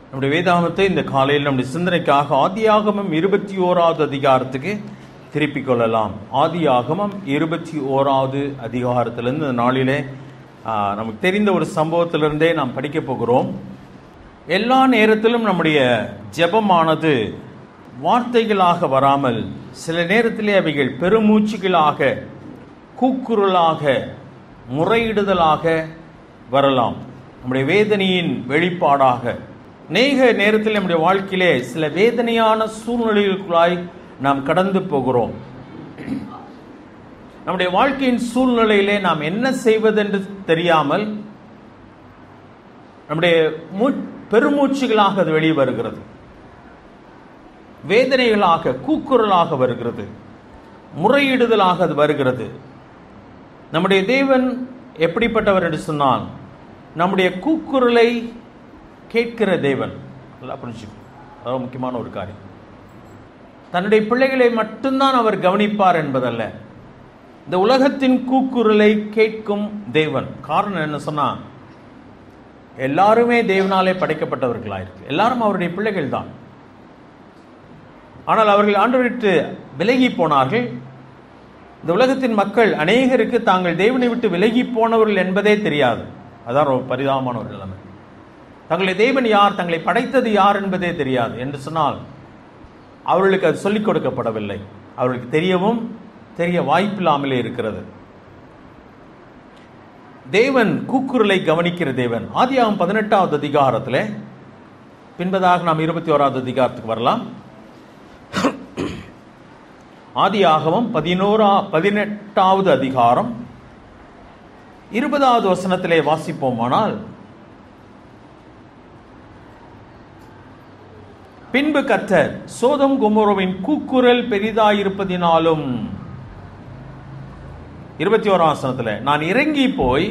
நம்முடைய வேதாகமத்தை இந்த காலையில் நம்முடைய சிந்தனைக்காக ஆதியாகமம் 21வது அதிகாரத்துக்கு திருப்பிக் கொள்ளலாம். ஆதியாகமம் 21வது அதிகாரத்திலிருந்து இந்த நாளிலே நமக்கு தெரிந்த ஒரு சம்பவத்திலிருந்தே நாம் படிக்கப் போகிறோம். எல்லா நேரத்திலும் நம்முடைய ஜெபமானது வார்த்தைகளாக வராமல் சில நேரத்திலே அவைகள் பெருமூச்சுகளாக, கூக்குரலாக, முறையிடுதலாக வரலாம். நம்முடைய வேதனையின் வெளிப்பாடாக அநேக நேரத்தில் நம்முடைய வாழ்க்கையிலே சில வேதனையான சூழ்நிலைகளுக்குள்ளாய் நாம் கடந்து போகிறோம். நம்முடைய வாழ்க்கையின் சூழ்நிலையிலே நாம் என்ன செய்வதென்று தெரியாமல் நம்முடைய பெருமூச்சுகளாக அது வெளியே வருகிறது, வேதனைகளாக, கூக்குரலாக வருகிறது, முறையிடுதலாக அது வருகிறது. நம்முடைய தேவன் எப்படிப்பட்டவர் என்று சொன்னால், நம்முடைய கூக்குரலை கேட்கிற தேவன். நல்லா புரிஞ்சுக்கணும், அதாவது முக்கியமான ஒரு காரியம். தன்னுடைய பிள்ளைகளை மட்டும்தான் அவர் கவனிப்பார் என்பதல்ல, இந்த உலகத்தின் கூக்குரலை கேட்கும் தேவன். காரணம் என்ன சொன்னா, எல்லாருமே தேவனாலே படைக்கப்பட்டவர்களாயிருக்கு, எல்லாரும் அவருடைய பிள்ளைகள் தான். ஆனால் அவர்கள் ஆண்டவரை விட்டு விலகி போனார்கள். இந்த உலகத்தின் மக்கள் அநேகருக்கு தாங்கள் தேவனை விட்டு விலகி போனவர்கள் என்பதே தெரியாது. அதான் ஒரு பரிதாபமான ஒரு நிலைமை. தங்களுடைய தேவன் யார், தங்களை படைத்தது யார் என்பதே தெரியாது. என்று சொன்னால் அவர்களுக்கு அது சொல்லிக் கொடுக்கப்படவில்லை, அவர்களுக்கு தெரியவும் தெரிய வாய்ப்பில்லாமலே இருக்கிறது. தேவன் கூக்குரலை கவனிக்கிற தேவன். ஆதியாகமம் 18வது அதிகாரத்தில் பின்பதாக நாம் 21வது அதிகாரத்துக்கு வரலாம். ஆதியாகமம் 18வது அதிகாரம் 20வது வசனத்திலே வாசிப்போமானால், பின்பு கர்த்தர் சோதோம் கொமோராவின் கூக்குரல் பெரிதாயிருப்பதினாலும், 21ஆம் வசனத்தில், நான் இறங்கி போய்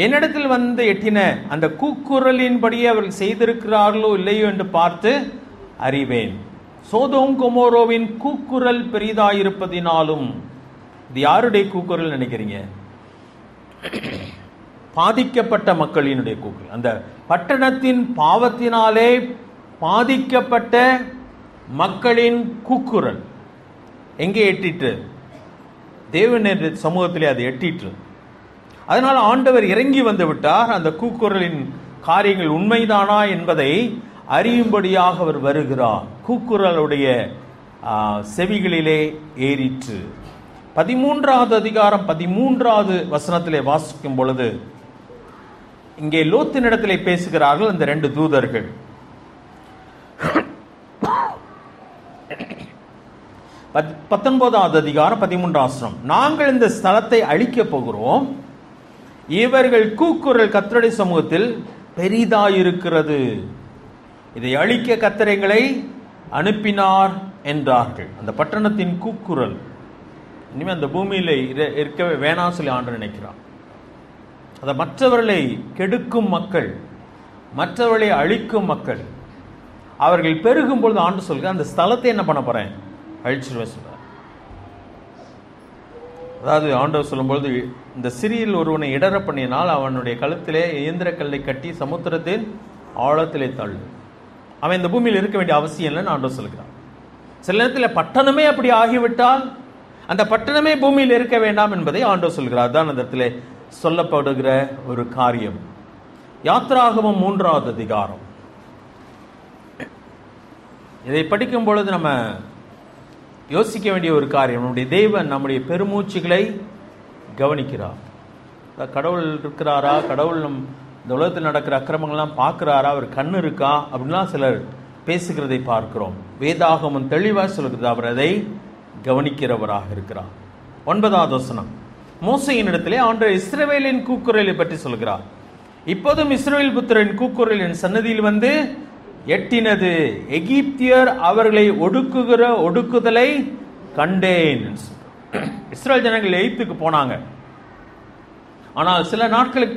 என்னிடத்தில் வந்து எட்டின அந்த கூக்குரலின்படி அவர்கள் செய்திருக்கிறார்களோ இல்லையோ என்று பார்த்து அறிவேன். சோதோம் கொமோராவின் கூக்குரல் பெரிதாயிருப்பதினாலும். இது யாருடைய கூக்குரல் நினைக்கிறீங்க? பாதிக்கப்பட்ட மக்களினுடைய கூக்குரல். அந்த பட்டணத்தின் பாவத்தினாலே பாதிக்கப்பட்ட மக்களின் கூக்குரல் எங்கே எட்டிற்று? தேவனுடைய சமூகத்திலே அது எட்டிற்று. அதனால் ஆண்டவர் இறங்கி வந்து விட்டார். அந்த கூக்குரலின் காரியங்கள் உண்மைதானா என்பதை அறியும்படியாக அவர் வருகிறார். கூக்குரலுடைய செவிகளிலே ஏறிற்று. 13வது அதிகாரம் 13வது வசனத்திலே வாசிக்கும் பொழுது, இங்கே லோத்தினிடத்திலே பேசுகிறார்கள் அந்த 2 தூதர்கள். 19வது அதிகாரம் 13ஆம் வசனம், நாங்கள் இந்த ஸ்தலத்தை அழிக்கப் போகிறோம், இவர்கள் கூக்குரல் கர்த்தருடைய சமூகத்தில் பெரிதாயிருக்கிறது, இதை அழிக்க கர்த்தர் எங்களை அனுப்பினார் என்றார்கள். அந்த பட்டணத்தின் கூக்குரல் இனிமே அந்த பூமியில இருக்கவே வேணாம் சொல்லி ஆண்டவர் நினைக்கிறார். அதை மற்றவர்களை கெடுக்கும் மக்கள், மற்றவர்களை அழிக்கும் மக்கள், அவர்கள் பெருகும் பொழுது ஆண்டு சொல்கிறார், அந்த ஸ்தலத்தை என்ன பண்ண போறேன், அழிச்சிருவேன் சொல்றார். அதாவது ஆண்டவர் சொல்லும்பொழுது, இந்த சிறியில் ஒருவனை இடற பண்ணினால் அவனுடைய கழுத்திலே இயந்திர கல்லை கட்டி சமுத்திரத்தின் ஆழத்திலே தள்ளு. அவன் இந்த பூமியில் இருக்க வேண்டிய அவசியம் இல்லைன்னு ஆண்டவர் சொல்கிறார். சில நேரத்தில் பட்டணமே அப்படி ஆகிவிட்டால் அந்த பட்டணமே பூமியில் இருக்க வேண்டாம் என்பதை ஆண்டவர் சொல்கிறார். தான் அந்த இடத்துல சொல்லப்படுகிற ஒரு காரியம். யாத்ராகமம் 3வது அதிகாரம், இதை படிக்கும் பொழுது நம்ம யோசிக்க வேண்டிய ஒரு காரியம், நம்முடைய தேவன் நம்முடைய பெருமூச்சுகளை கவனிக்கிறார். கடவுள் இருக்கிறாரா, கடவுள் இந்த உலகத்தில் நடக்கிற அக்கிரமங்கள்லாம் பார்க்கிறாரா, அவர் கண்ணு இருக்கா அப்படின்லாம் சிலர் பேசுகிறதை பார்க்கிறோம். வேதாகமம் தெளிவாக சொல்கிறது, அவர் அதை கவனிக்கிறவராக இருக்கிறார். 9வது வசனம், மோசேயின் இடத்திலே ஆண்டவர் இஸ்ரவேலின் கூக்குரலை பற்றி சொல்கிறார். இப்போதும் இஸ்ரவேல் புத்திரரின் கூக்குரல் என் சன்னதியில் வந்து எட்டினது, எகிப்தியர் அவர்களை ஒடுக்குகிற ஒடுக்குதலை கண்டேன். இஸ்ரவேல் ஜனங்கள் எகிப்துக்கு போனாங்க. ஆனால் சில நாட்களுக்கு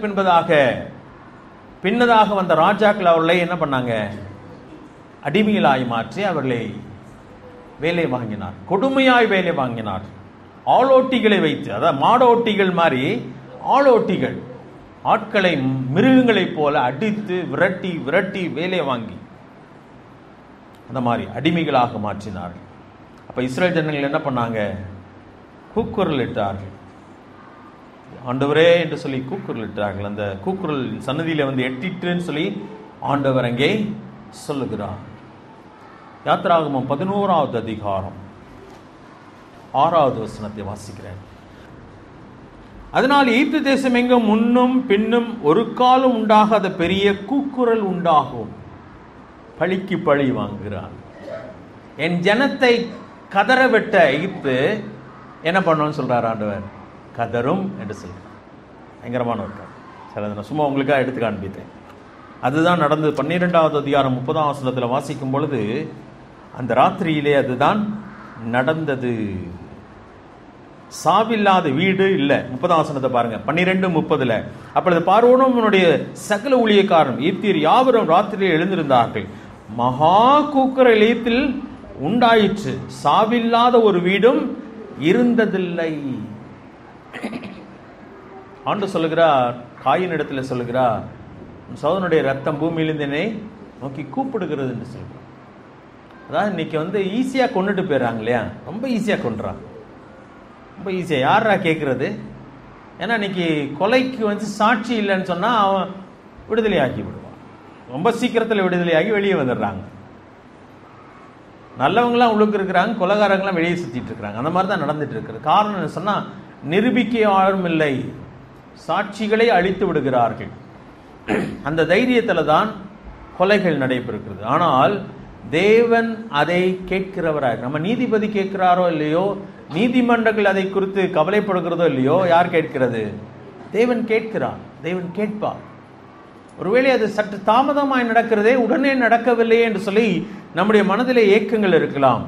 பின்னதாக வந்த ராஜாக்கள் அவர்களை என்ன பண்ணாங்க, அடிமைகளாய் மாற்றி அவர்களை வேலை வாங்கினார், கொடுமையாய் வேலை வாங்கினார். ஆளோட்டிகளை வைத்து, அதாவது மாடோட்டிகள் மாதிரி ஆளோட்டிகள், ஆட்களை மிருகங்களைப் போல அடித்து விரட்டி விரட்டி வேலை வாங்கி அந்த மாதிரி அடிமைகளாக மாற்றினார்கள். அப்போ இஸ்ரேல் ஜனங்கள் என்ன பண்ணாங்க? கூக்குரல் இட்டார்கள். ஆண்டவரே என்று சொல்லி கூக்குரல் இட்டார்கள். அந்த கூக்குரல் சன்னதியில வந்து எட்டிட்டுன்னு சொல்லி ஆண்டவர் அங்கே சொல்லுகிறார். யாத்திராகமம் 11வது அதிகாரம் 6வது வசனத்தை வாசிக்கிறேன். அதனால் எகிப்து தேசம் எங்கும் முன்னும் பின்னும் ஒரு காலம் உண்டாகாத பெரிய கூக்குரல் உண்டாகும். பழிக்கு பழி வாங்குகிறான். என் ஜனத்தை கதற விட்ட எகிப்து என்ன பண்ணணும்னு சொல்றார் ஆண்டவர்? கதரும் என்று சொல்றார். பயங்கரமான ஒரு காரியம். நான் சும்மா உங்களுக்காக எடுத்து காண்பித்தேன். அதுதான் நடந்தது. 12வது அதிகாரம் 30ஆம் வசனத்தில் வாசிக்கும் பொழுது அந்த ராத்திரியிலே அதுதான் நடந்தது. சாவில்லாத வீடு இல்லை. 30ஆம் வசனத்தை பாருங்க. 12:30. அப்பொழுது பார்வோனும் அவனுடைய சகல ஊழியக்காரரும் எகிப்தியர் யாவரும் ராத்திரியில் எழுந்திருந்தார்கள். மகா கூக்குரல் எகிப்தில் உண்டாயிற்று. சாவில்லாத ஒரு வீடும் இருந்ததில்லை. ஆண்டவர் சொல்லுகிறார், காயின் இடத்துல சொல்லுகிறார், சகோதரனுடைய ரத்தம் பூமியிலிருந்து என்னை நோக்கி கூப்பிடுகிறது என்று சொல்கிறார். அதாவது இன்னைக்கு வந்து ஈஸியா கொண்டுட்டு போயிடறாங்க இல்லையா? ரொம்ப ஈஸியா கொண்டுறாங்க. ரொம்ப ஈஸியா. யாரா கேட்கறது? ஏன்னா இன்னைக்கு கொலைக்கு வந்து சாட்சி இல்லைன்னு சொன்னா அவன் விடுதலை ஆக்கி விடுவான். ரொம்ப சீக்கிரத்தில் விடுதலையாகி வெளியே வந்துடுறாங்க. நல்லவங்களாம் உள்ளுக்கு இருக்கிறாங்க, கொலைகாரங்களாம் வெளியே சுத்திட்டு இருக்கிறாங்க. அந்த மாதிரி தான் நடந்துட்டு இருக்கிறது. காரணம் என்ன சொன்னா, நிரூபிக்க யாரும் இல்லை, சாட்சிகளை அழித்து விடுகிறார்கள். அந்த தைரியத்துல தான் கொலைகள் நடைபெறுகிறது. ஆனால் தேவன் அதை கேட்கிறவராய், நம்ம நீதிபதி கேட்கிறாரோ இல்லையோ, நீதிமன்றங்கள் அதை குறித்து கவலைப்படுகிறதோ இல்லையோ, யார் கேட்கிறது? தேவன் கேட்கிறார். தேவன் கேட்பார். ஒருவேளை அது சற்று தாமதமாய் நடக்கிறதே, உடனே நடக்கவில்லையே என்று சொல்லி நம்முடைய மனதிலே ஏக்கங்கள் இருக்கலாம்.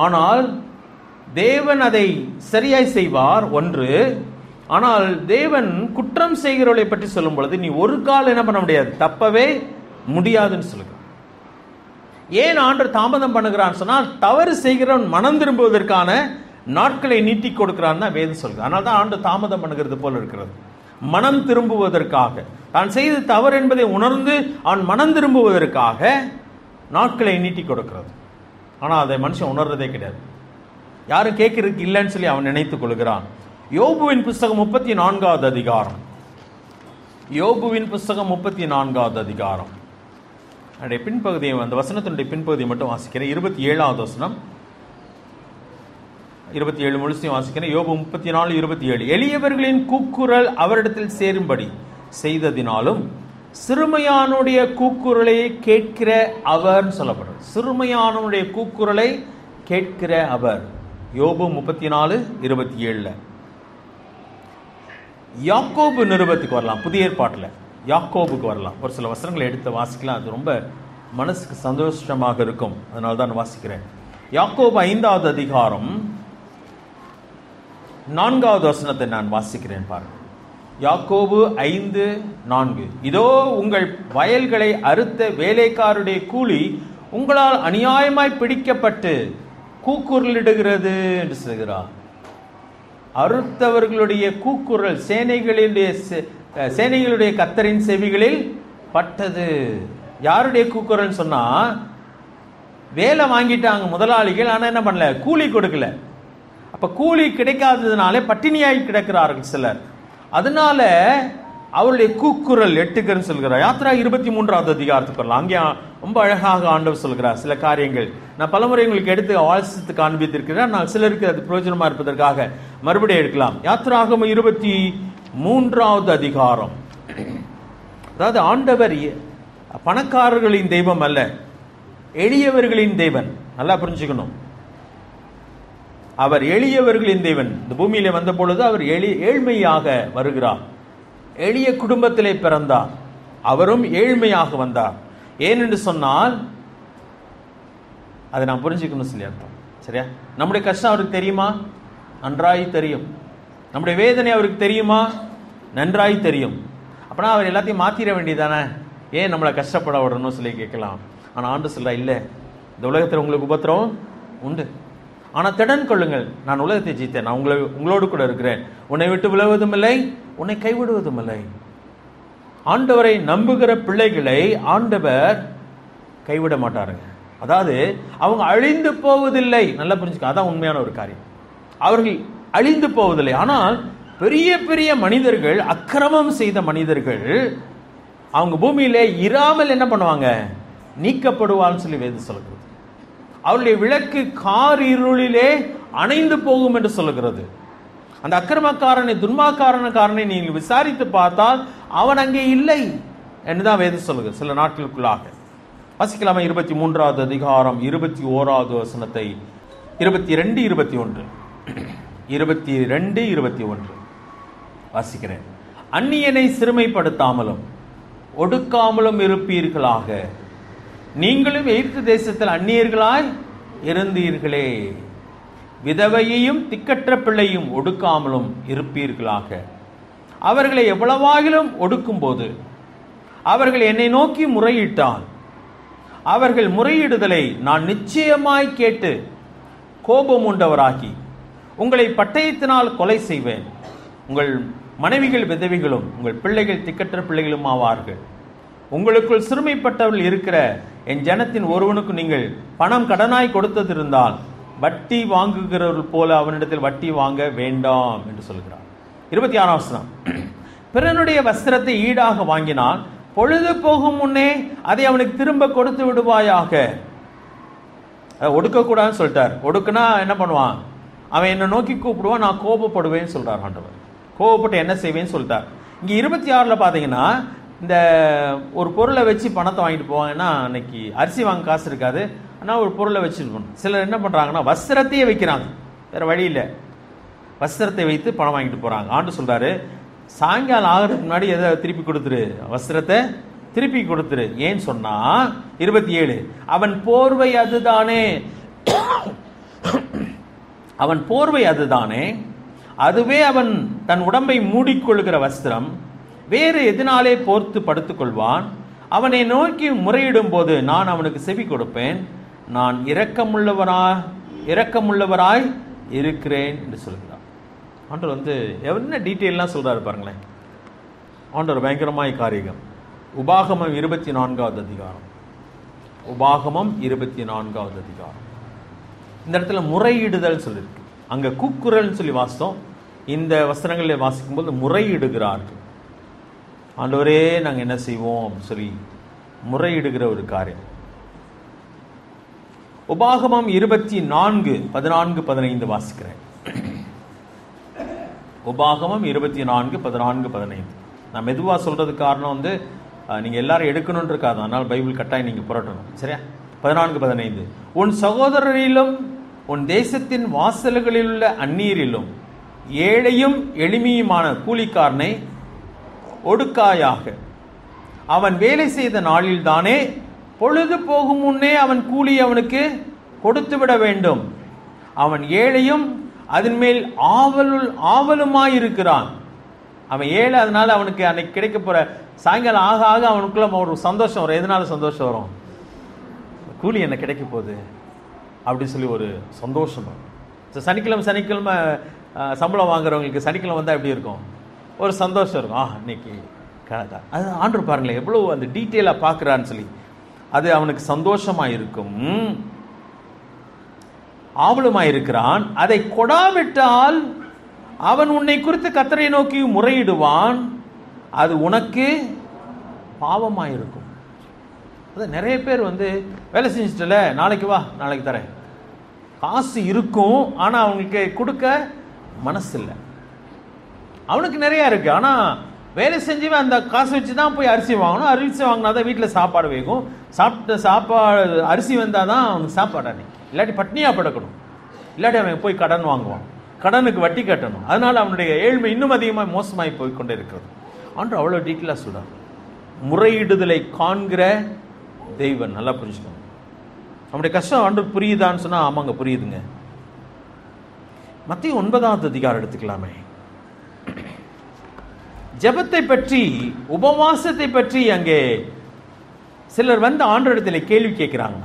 ஆனால் தேவன் அதை சரியாய் செய்வார் ஒன்று. ஆனால் தேவன் குற்றம் செய்கிறவர்களை பற்றி சொல்லும் பொழுது நீ ஒரு கால் என்ன பண்ண முடியாது, தப்பவே முடியாதுன்னு சொல்லுங்க. ஏன் ஆண்டவர் தாமதம் பண்ணுகிறான்னு சொன்னால், தவறு செய்கிறவன் மனம் திரும்புவதற்கான நாட்களை நீட்டி கொடுக்கிறான் தான் வேதம் சொல்லுது. அதனால தான் ஆண்டவர் தாமதம் பண்ணுகிறது போல இருக்கிறது. மனம் திரும்புவதற்காக, தான் செய்து தவறு என்பதை உணர்ந்து அவன் மனம் திரும்புவதற்காக நாட்களை நீட்டி கொடுக்கிறது. ஆனால் அதை மனுஷன் உணர்றதே கிடையாது. யாரும் கேட்கறதுக்கு இல்லைன்னு சொல்லி அவன் நினைத்துக் கொள்கிறான். யோபுவின் புஸ்தகம் 34வது அதிகாரம். யோபுவின் புஸ்தகம் 34வது அதிகாரம் அதனுடைய பின்பகுதியை, அந்த வசனத்தினுடைய பின்பகுதியை மட்டும் வாசிக்கிறேன். 27வது வசனம், 27 முழுசையும் வாசிக்கிறேன். யோபு 34:27. எளியவர்களின் கூக்குரல் அவரிடத்தில் சேரும்படி செய்ததினாலும் சிறுமையானுடைய கூக்குரலை கேட்கிற அவர் சொல்லப்படுறது. சிறுமையானுடைய கூக்குரலை கேட்கிற அவர். யோபு 34:27. யாக்கோபு நிருபத்துக்கு வரலாம். புதிய ஏற்பாட்டில் யாக்கோபுக்கு வரலாம். ஒரு சில வசனங்களை எடுத்து வாசிக்கலாம். அது ரொம்ப மனசுக்கு சந்தோஷமாக இருக்கும். அதனால தான் வாசிக்கிறேன். யாக்கோபு 5வது அதிகாரம் 4வது வசனத்தை நான் வாசிக்கிறேன் பாருங்க. யாக்கோபு 5:4. இதோ உங்கள் வயல்களை அறுத்த வேலைக்காரருடைய கூலி உங்களால் அநியாயமாய் பிடிக்கப்பட்டு கூக்குரலிடுகிறது என்று சொல்கிறார். அறுத்தவர்களுடைய கூக்குரல் சேனைகளுடைய கர்த்தரின் செவிகளில் பட்டது. யாருடைய கூக்குரல் சொன்னா, வேலை வாங்கிட்டாங்க முதலாளிகள், ஆனா என்ன பண்ணல, கூலி கொடுக்கல. அப்ப கூலி கிடைக்காததுனால பட்டினியாகி கிடக்கிறார்கள் சிலர். அதனால அவருடைய கூக்குரல் எட்டுக்கிறன்னு சொல்கிறார். யாத்திரா 23வது அதிகாரத்துக்கு வரலாம். அங்கே ரொம்ப அழகாக ஆண்டவர் சொல்கிறார் சில காரியங்கள். நான் பலமுறை உங்களுக்கு எடுத்து வாசித்து காண்பித்திருக்கிறேன். நான் சிலருக்கு அது பிரயோஜனமா இருப்பதற்காக மறுபடியும் எடுக்கலாம். யாத்திராகமம் 23வது அதிகாரம். அதாவது ஆண்டவர் பணக்காரர்களின் தெய்வம் அல்ல, எளியவர்களின் தெய்வன். நல்லா புரிஞ்சுக்கணும். அவர் எளியவர்களின் தேவன். இந்த பூமியிலே வந்த பொழுது அவர் ஏழ்மையாக வருகிறார். எளிய குடும்பத்திலே பிறந்தார். அவரும் ஏழ்மையாக வந்தார். ஏனென்று சொன்னால், அதை நான் புரிஞ்சுக்கணும் சொல்லி அர்த்தம். சரியா? நம்முடைய கஷ்டம் அவருக்கு தெரியுமா? நன்றாய் தெரியும். நம்முடைய வேதனை அவருக்கு தெரியுமா? நன்றாய் தெரியும். அப்படின்னா அவர் எல்லாத்தையும் மாத்திர வேண்டியதானே? ஏன் நம்மளை கஷ்டப்பட விடணும் சொல்லி கேட்கலாம். ஆனால் ஆண்டு சொல்ல, இல்லை, இந்த உலகத்தில் உங்களுக்கு உபத்திரம் உண்டு, ஆனால் திடன் கொள்ளுங்கள், நான் உலகத்தை ஜெயித்தேன், நான் உங்களோடு கூட இருக்கிறேன், உன்னை விட்டு விலகுவதும் இல்லை, உன்னை கைவிடுவதும் இல்லை. ஆண்டவரை நம்புகிற பிள்ளைகளை ஆண்டவர் கைவிட மாட்டாருங்க. அதாவது அவங்க அழிந்து போவதில்லை. நல்லா புரிஞ்சுக்க, அதான் உண்மையான ஒரு காரியம். அவர்கள் அழிந்து போவதில்லை. ஆனால் பெரிய பெரிய மனிதர்கள், அக்கிரமம் செய்த மனிதர்கள், அவங்க பூமியிலே இராமல் என்ன பண்ணுவாங்க? நீக்கப்படுவான்னு சொல்லி வேதம் சொல்கிறது. அவருடைய விளக்கு கார் இருளிலே அணைந்து போகும் என்று சொல்லுகிறது. அந்த அக்கிரமக்காரனை, துன்மாக்காரனை நீங்கள் விசாரித்து பார்த்தால் அவன் அங்கே இல்லை என்றுதான் வேதம் சொல்லுகிறது. சில நாட்களுக்குள்ளாக வாசிக்கலாமா? 23வது அதிகாரம் 21வது வசனத்தை, 22, 21 22, 21 வாசிக்கிறேன். அந்நியனை சிறுமைப்படுத்தாமலும் ஒடுக்காமலும் இருப்பீர்களாக, நீங்களும் எகிப்து தேசத்தில் அந்நியர்களாய் இருந்தீர்களே. விதவையையும் திக்கற்ற பிள்ளையும் ஒடுக்காமலும் இருப்பீர்களாக. அவர்களை எவ்வளவாகிலும் ஒடுக்கும் போது அவர்கள் என்னை நோக்கி முறையிட்டால், அவர்கள் முறையிடுதலை நான் நிச்சயமாய் கேட்டு கோபம் உண்டவராகி உங்களை பட்டயத்தினால் கொலை செய்வேன். உங்கள் மனைவிகள் விதவிகளும் உங்கள் பிள்ளைகள் திக்கற்ற பிள்ளைகளும் ஆவார்கள். உங்களுக்குள் சிறுமைப்பட்டவர்கள் இருக்கிற என் ஜனத்தின் ஒருவனுக்கு நீங்கள் பணம் கடனாய் கொடுத்ததிருந்தால் வட்டி வாங்குகிறவர்கள் போல அவனிடத்தில் வட்டி வாங்க வேண்டாம் என்று சொல்கிறார். 26ஆம் வசனம். பிறனுடைய வஸ்திரத்தை ஈடாக வாங்கினால் பொழுது போகும் முன்னே அதை அவனுக்கு திரும்ப கொடுத்து விடுவாயாக. ஒடுக்கக்கூடாதுன்னு சொல்லிட்டார். ஒடுக்குனா என்ன பண்ணுவான்? அவன் என்னை நோக்கி கூப்பிடுவான், நான் கோபப்படுவேன்னு சொல்றார் ஆண்டவர். கோபப்பட்டு என்ன செய்வேன்னு சொல்லிட்டார். இங்க 26ல் பார்த்தீங்கன்னா, இந்த ஒரு பொருளை வச்சு பணத்தை வாங்கிட்டு போவாங்கன்னா, அன்னைக்கு அரிசி வாங்க காசு இருக்காது, ஆனால் ஒரு பொருளை வச்சுருக்கணும். சிலர் என்ன பண்ணுறாங்கன்னா வஸ்திரத்தையே வைக்கிறாங்க, வேறு வழி இல்லை, வஸ்திரத்தை வைத்து பணம் வாங்கிட்டு போகிறாங்க. ஆண்டு சொல்கிறாரு, சாயங்காலம் ஆகிறதுக்கு முன்னாடி எதை திருப்பி கொடுத்துரு, வஸ்திரத்தை திருப்பி கொடுத்துரு. ஏன்னு சொன்னால் 27, அவன் போர்வை அதுதானே, அவன் போர்வை அதுதானே, அதுவே அவன் தன் உடம்பை மூடிக்கொள்கிற வஸ்திரம், வேறு எதனாலே போர்த்து படுத்துக்கொள்வான். அவனை நோக்கி முறையிடும் போது நான் அவனுக்கு செவி கொடுப்பேன். நான் இரக்கமுள்ளவராய் இருக்கிறேன் என்று சொல்கிறார். ஆண்டவர் என்ன டீட்டெயிலாம் சொல்றாரு பாருங்களேன். ஆண்டவர் பயங்கரமாய் காரியம். உபாகமம் 24வது அதிகாரம், உபாகமம் 24வது அதிகாரம். இந்த இடத்துல முறையிடுதல் சொல்லியிருக்கு. அங்க கூக்குரல் சொல்லி வாசித்தோம். இந்த வசனங்களில் வாசிக்கும் போது முறையிடுகிறார்கள். ஆண்டவரே நாங்கள் என்ன செய்வோம் சொல்லி முறையிடுகிற ஒரு காரியம். உபாகமம் 24, 14, 15 வாசிக்கிறேன். உபாகமம் 24, 14, 15. நான் மெதுவாக சொல்றதுக்கு காரணம் நீங்கள் எல்லாரும் எடுக்கணும்னு இருக்காது, அதனால் பைபிள் கட்டாயம் நீங்கள் புரட்டணும், சரியா? 14, 15. உன் சகோதரரிலும் உன் தேசத்தின் வாசல்களில் உள்ள அந்நீரிலும் ஏழையும் எளிமையுமான கூலிக்காரனை ஒடுக்காயாக. அவன் வேலை செய்த நாளில் தானே பொழுது போகும் முன்னே அவன் கூலி அவனுக்கு கொடுத்து விட வேண்டும். அவன் ஏழையும் அதன் மேல் ஆவலுமாயிருக்கிறான். அவன் ஏழை, அதனால அவனுக்கு அன்னைக்கு கிடைக்க போற சாயங்காலம் ஆக ஆக அவனுக்குள்ள ஒரு சந்தோஷம் வரும். எதனால சந்தோஷம் வரும்? கூலி என்ன கிடைக்க போகுது அப்படின்னு சொல்லி ஒரு சந்தோஷம் வரும். சனிக்கிழமை சம்பளம் வாங்குறவங்களுக்கு சனிக்கிழமை வந்தால் எப்படி இருக்கும்? ஒரு சந்தோஷம் இருக்கும். இன்னைக்கு அது ஆண்டவர் பாருங்களேன் எவ்வளோ அந்த டீட்டெயிலாக பார்க்குறான்னு சொல்லி, அது அவனுக்கு சந்தோஷமாக இருக்கும். ஆவலுமாய் இருக்கிறான். அதை கொடாவிட்டால் அவன் உன்னை குறித்து கர்த்தரை நோக்கி முறையிடுவான், அது உனக்கு பாவமாயிருக்கும். அது நிறைய பேர் வேலை செஞ்சுட்டல, நாளைக்கு வா நாளைக்கு தரேன், காசு இருக்கும் ஆனால் அவங்களுக்கு கொடுக்க மனசு இல்லை. அவனுக்கு நிறையா இருக்கு, ஆனால் வேலை செஞ்சுவே அந்த காசு வச்சு தான் போய் அரிசி வாங்கணும். அரிசி வாங்கினா தான் வீட்டில் சாப்பாடு வேகும். சாப்பாடு அரிசி வந்தால் தான் அவனுக்கு சாப்பாடு அன்னைக்கு, இல்லாட்டி பட்னியாக படுக்கணும், இல்லாட்டி அவன் போய் கடன் வாங்குவான், கடனுக்கு வட்டி கட்டணும். அதனால அவனுடைய ஏழ்மை இன்னும் அதிகமாக மோசமாகி போய்கொண்டே இருக்கிறது. ஆண்டு அவ்வளோ டீட்டெயிலாக சொல்றார். முறையிடுதலை காண்கிற தெய்வன். நல்லா புரிஞ்சுக்கணும். நம்முடைய கஷ்டம் ஆண்டு புரியுதான்னு சொன்னால் ஆமாங்க புரியுதுங்க. மத்திய 9வது அதிகாரம் எடுத்துக்கலாமே. ஜெபத்தை பற்றி, உபவாசத்தை பற்றி அங்கே சிலர் ஆண்டவரிடத்தில் கேள்வி கேட்கிறாங்க.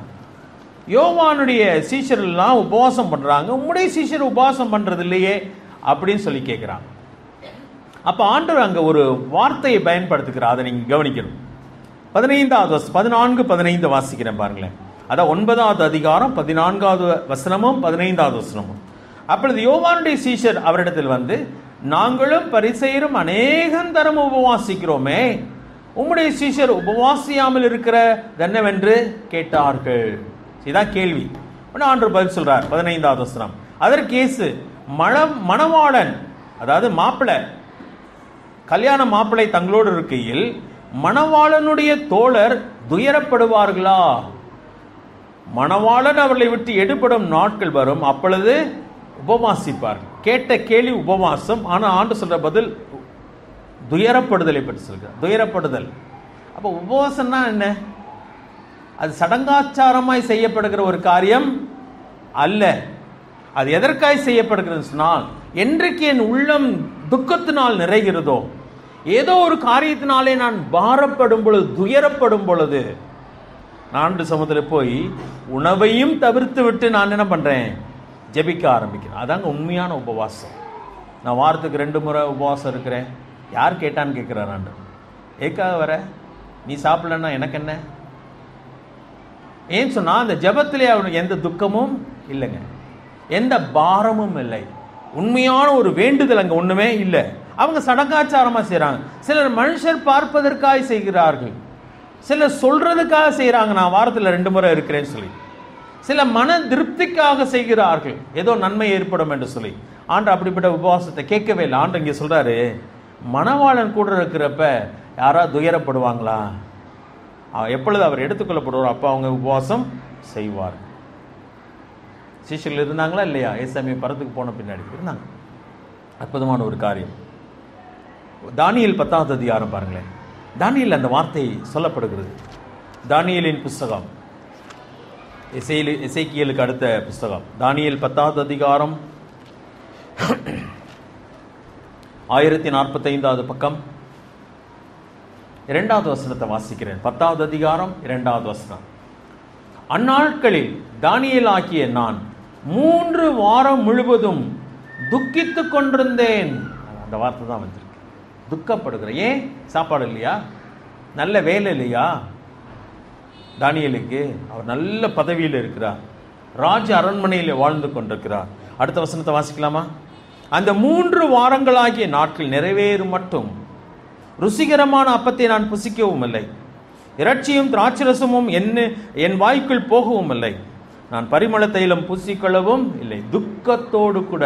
யோவானுடைய சீஷர்கள்லாம் உபவாசம் பண்றாங்க, உம்முடைய சீஷர் உபவாசம் பண்றது இல்லையே அப்படின்னு சொல்லி கேட்கிறாங்க. அப்ப ஆண்டவர் அங்க ஒரு வார்த்தையை பயன்படுத்துகிறார், அதை நீங்க கவனிக்கணும். 14, 15 வாசிக்கிறேன் பாருங்களேன். அதான் 9வது அதிகாரம் 14வது வசனமும் 15வது வசனமும். அப்பொழுது யோவானுடைய சீஷர் அவரிடத்தில் வந்து, நாங்களும் பரிசேயரும் அநேகம் தரம் உபவாசிக்கிறோமே, உம்முடைய சீஷர் உபவாசியாமல் இருக்கிற என்னவென்று கேட்டார்கள். இதான் கேள்வி. ஆண்டவர் பதில் சொல்றார். 15வது வசனம். அதற்கு இயேசு, மணவாளன், அதாவது மாப்பிள்ளை, கல்யாண மாப்பிள்ளை தங்களோடு இருக்கையில் மணவாளனுடைய தோழர் துயரப்படுவார்களா? மணவாளன் அவர்களை விட்டு எடுபடும் நாட்கள் வரும், அப்பொழுது உபவாசிப்பார்கள். கேட்ட கேள்வி உபவாசம். ஆனால் ஆண்டவர் சொல்ற பதில் துயரப்படுதலை பற்றி சொல்கிறார். துயரப்படுதல். அப்போ உபவாசம்னா என்ன? அது சடங்காச்சாரமாய் செய்யப்படுகிற ஒரு காரியம் அல்ல. அது எதற்காய் செய்யப்படுகிறது சொன்னால், என்றைக்கு என் உள்ளம் துக்கத்தினால் நிறைகிறதோ, ஏதோ ஒரு காரியத்தினாலே நான் பாரப்படும் பொழுது, துயரப்படும் பொழுது, நான் சமுதிரத்தில் போய் உணவையும் தவிர்த்து விட்டு நான் என்ன பண்றேன்? ஜெபிக்க ஆரம்பிக்கிறேன். அதாங்க உண்மையான உபவாசம். நான் வாரத்துக்கு 2 முறை உபவாசம் இருக்கிறேன். யார் கேட்டான்னு கேட்கிறார் ஆண்டவர். ஏக்காக வர? நீ சாப்பிடலன்னா எனக்கு என்ன? ஏன் சொன்னா, அந்த ஜெபத்திலே அவனுக்கு எந்த துக்கமும் இல்லைங்க, எந்த பாரமும் இல்லை, உண்மையான ஒரு வேண்டுதல் அங்கே ஒண்ணுமே இல்லை. அவங்க சடங்காச்சாரமா செய்யறாங்க. சிலர் மனுஷர் பார்ப்பதற்காக செய்கிறார்கள், சிலர் சொல்றதுக்காக செய்யறாங்க, நான் வாரத்தில் 2 முறை இருக்கிறேன்னு சொல்லி. சில மன திருப்திக்காக செய்கிறார்கள், ஏதோ நன்மை ஏற்படும் என்று சொல்லி. ஆண்டு அப்படிப்பட்ட உபவாசத்தை கேட்கவே இல்லை. ஆண்டு இங்கே சொல்றாரு, மணவாளன் கூட இருக்கிறப்ப யாராவது துயரப்படுவாங்களா? எப்பொழுது அவர் எடுத்துக்கொள்ளப்படுவார் அப்போ அவங்க உபவாசம் செய்வார். சீஷர்கள் இருந்தாங்களா இல்லையா? ஏசாமி பரத்துக்கு போன பின்னாடி இருந்தாங்க. அற்புதமான ஒரு காரியம். தானியேல் 10வது அதிகாரம் பாருங்களேன். தானியேல் அந்த வார்த்தை சொல்லப்படுகிறது. தானியேலின் புஸ்தகம், எசேக்கியேலுக்கு அடுத்த புஸ்தகம். தானியேல் 10வது அதிகாரம் 1045வது பக்கம் 2வது வசனத்தை வாசிக்கிறேன். 10வது அதிகாரம் 2வது வசனம். அந்நாட்களில் தானியேல் ஆகிய நான் 3 வாரம் முழுவதும் துக்கித்துக் கொண்டிருந்தேன். அந்த வார்த்தை தான் வந்திருக்கு. துக்கப்படுகிறேன். ஏன்? சாப்பாடு இல்லையா? நல்ல வேலை இல்லையா தானியேலுக்கு? அவர் நல்ல பதவியில் இருக்கிறார், ராஜ அரண்மனையில் வாழ்ந்து கொண்டிருக்கிறார். அடுத்த வசனத்தை வாசிக்கலாமா? அந்த 3 வாரங்களாகிய நாட்கள் நிறைவேறும் மட்டும் ருசிகரமான அப்பத்தை நான் புசிக்கவும் இல்லை, இறைச்சியும் திராட்சரசமும் என் வாய்க்குள் போகவும் இல்லை, நான் பரிமள தைலம் பூசிக்கொள்ளவும் இல்லை. துக்கத்தோடு கூட,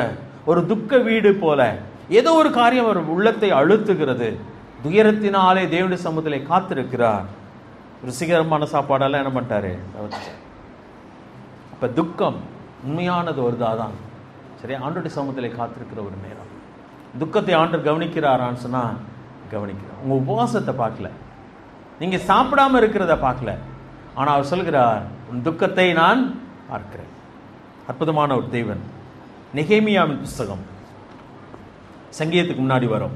ஒரு துக்க வீடு போல ஏதோ ஒரு காரியம் அவர் உள்ளத்தை அழுத்துகிறது. துயரத்தினாலே தேவனுடைய சமூகத்திலே காத்திருக்கிறார். ருசிகரமான சாப்பாடெல்லாம் என்ன பண்ணிட்டாரு? அப்ப துக்கம் உண்மையானது வருதாதான். சரி, ஆண்டோடைய சமூகத்திலே காத்திருக்கிற ஒரு நேரம். துக்கத்தை ஆண்டவர் கவனிக்கிறாரான்னு சொன்னா கவனிக்கிறார். உங்க உபவாசத்தை பார்க்கல, நீங்க சாப்பிடாம இருக்கிறத பார்க்கல, ஆனா அவர் சொல்கிறார், உன் துக்கத்தை நான் பார்க்கிறேன். அற்புதமான ஒரு தேவன். நெகேமியாவின் புஸ்தகம், சங்கீதத்துக்கு முன்னாடி வரும்,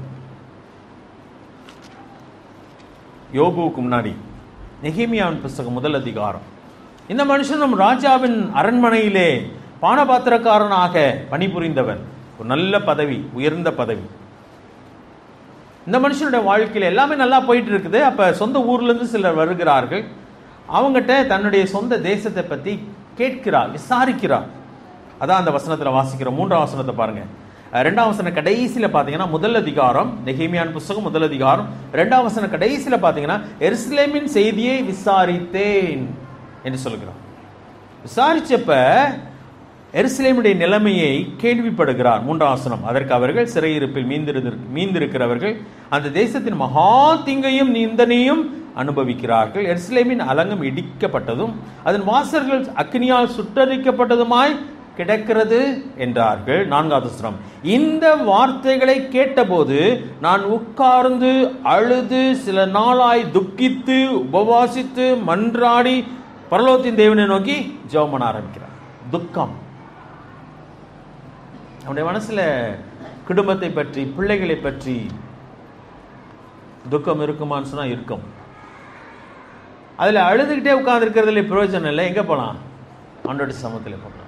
யோபுவுக்கு முன்னாடி நெகேமியாவின் புஸ்தகம் 1 அதிகாரம். இந்த மனுஷனும் ராஜாவின் அரண்மனையிலே பானபாத்திரக்காரனாக பணிபுரிந்தவன். ஒரு நல்ல பதவி, உயர்ந்த பதவி. இந்த மனுஷனுடைய வாழ்க்கையில் எல்லாமே நல்லா போயிட்டு இருக்குது. அப்ப சொந்த ஊர்ல இருந்து சிலர் வருகிறார்கள். அவங்ககிட்ட தன்னுடைய சொந்த தேசத்தை பத்தி கேட்கிறார், விசாரிக்கிறார். அதான் அந்த வசனத்துல வாசிக்கிறோம். 3ஆம் வசனத்தை பாருங்க. 2ஆம் வசனம் கடைசியில பாத்தீங்கன்னா 1 அதிகாரம், நெகேமியாவின் புஸ்தகம் 1 அதிகாரம் 2ஆம் வசனம் கடைசியில பாத்தீங்கன்னா, எருசலேமின் செய்தியை விசாரித்தேன் என்று சொல்கிறார். விசாரிச்சப்ப எருசலேமுடைய நிலைமையை கேள்விப்படுகிறார். 3ஆம் வசனம். அதற்கு அவர்கள் சிறையிருப்பில் மீந்திருக்கிறவர்கள் அந்த தேசத்தின் மகா தீங்கையும் நிந்தனையும் அனுபவிக்கிறார்கள். எருசலேமின் அலங்கம் இடிக்கப்பட்டதும் அதன் வாசல்கள் அக்னியால் சுட்டரிக்கப்பட்டதுமாய் கிடக்கிறது என்றார்கள். 4ஆம் வசனம். இந்த வார்த்தைகளை கேட்டபோது நான் உட்கார்ந்து அழுது சில நாளாய் துக்கித்து உபவாசித்து மன்றாடி பரலோகத்தின் தேவனை நோக்கி ஜெபம் பண்ண ஆரம்பிக்கிறார். துக்கம் அவனுடைய மனசுல குடும்பத்தை பற்றி, பிள்ளைகளை பற்றி துக்கம் இருக்குமான்னு சொன்னா இருக்கும். அதுல அழுதுகிட்டே உட்கார்ந்து இருக்கிறதுல பிரயோஜனம் இல்லை. எங்க போலாம்? ஆண்டோட சமூகத்தில் போகலாம்.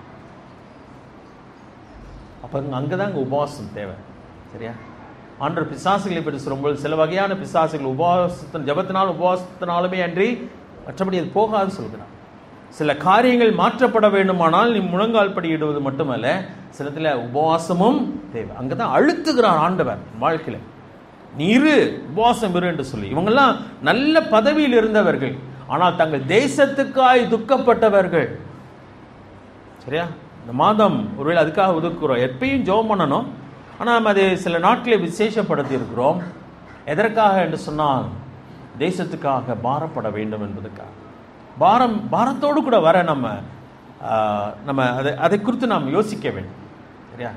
அப்ப அங்கதான் உபவாசம் தேவை. சரியா? ஆண்டவர் பிசாசுகளை பற்றி சொல்லும்போது சில வகையான பிசாசுகள் உபவாசத்தின் ஜபத்தினாலும் உபவாசத்தினாலுமே அன்றி மற்றபடி அது போகாது சொல்கிறார். சில காரியங்கள் மாற்றப்பட வேண்டுமானால் நீ முழங்கால் படியிடுவது மட்டுமல்ல, சிலத்தில் உபவாசமும் தேவை. அங்கதான் அழுத்துகிறார் ஆண்டவர் வாழ்க்கையில, நீரு உபவாசம் இரு என்று சொல்லி. இவங்கெல்லாம் நல்ல பதவியில் இருந்தவர்கள், ஆனால் தங்கள் தேசத்துக்காய் துக்கப்பட்டவர்கள். சரியா? இந்த மாதம் ஒருவேளை அதுக்காக ஒதுக்குறோம். எப்பயும் ஜெபம் பண்ணணும், ஆனால் நம்ம அதை சில நாட்களை விசேஷப்படுத்தி இருக்கிறோம். எதற்காக என்று சொன்னால், தேசத்துக்காக பாரப்பட வேண்டும் என்பதுக்காக. பாரத்தோடு கூட வர நம்ம அதை குறித்து நாம் யோசிக்க வேண்டும். சரியா?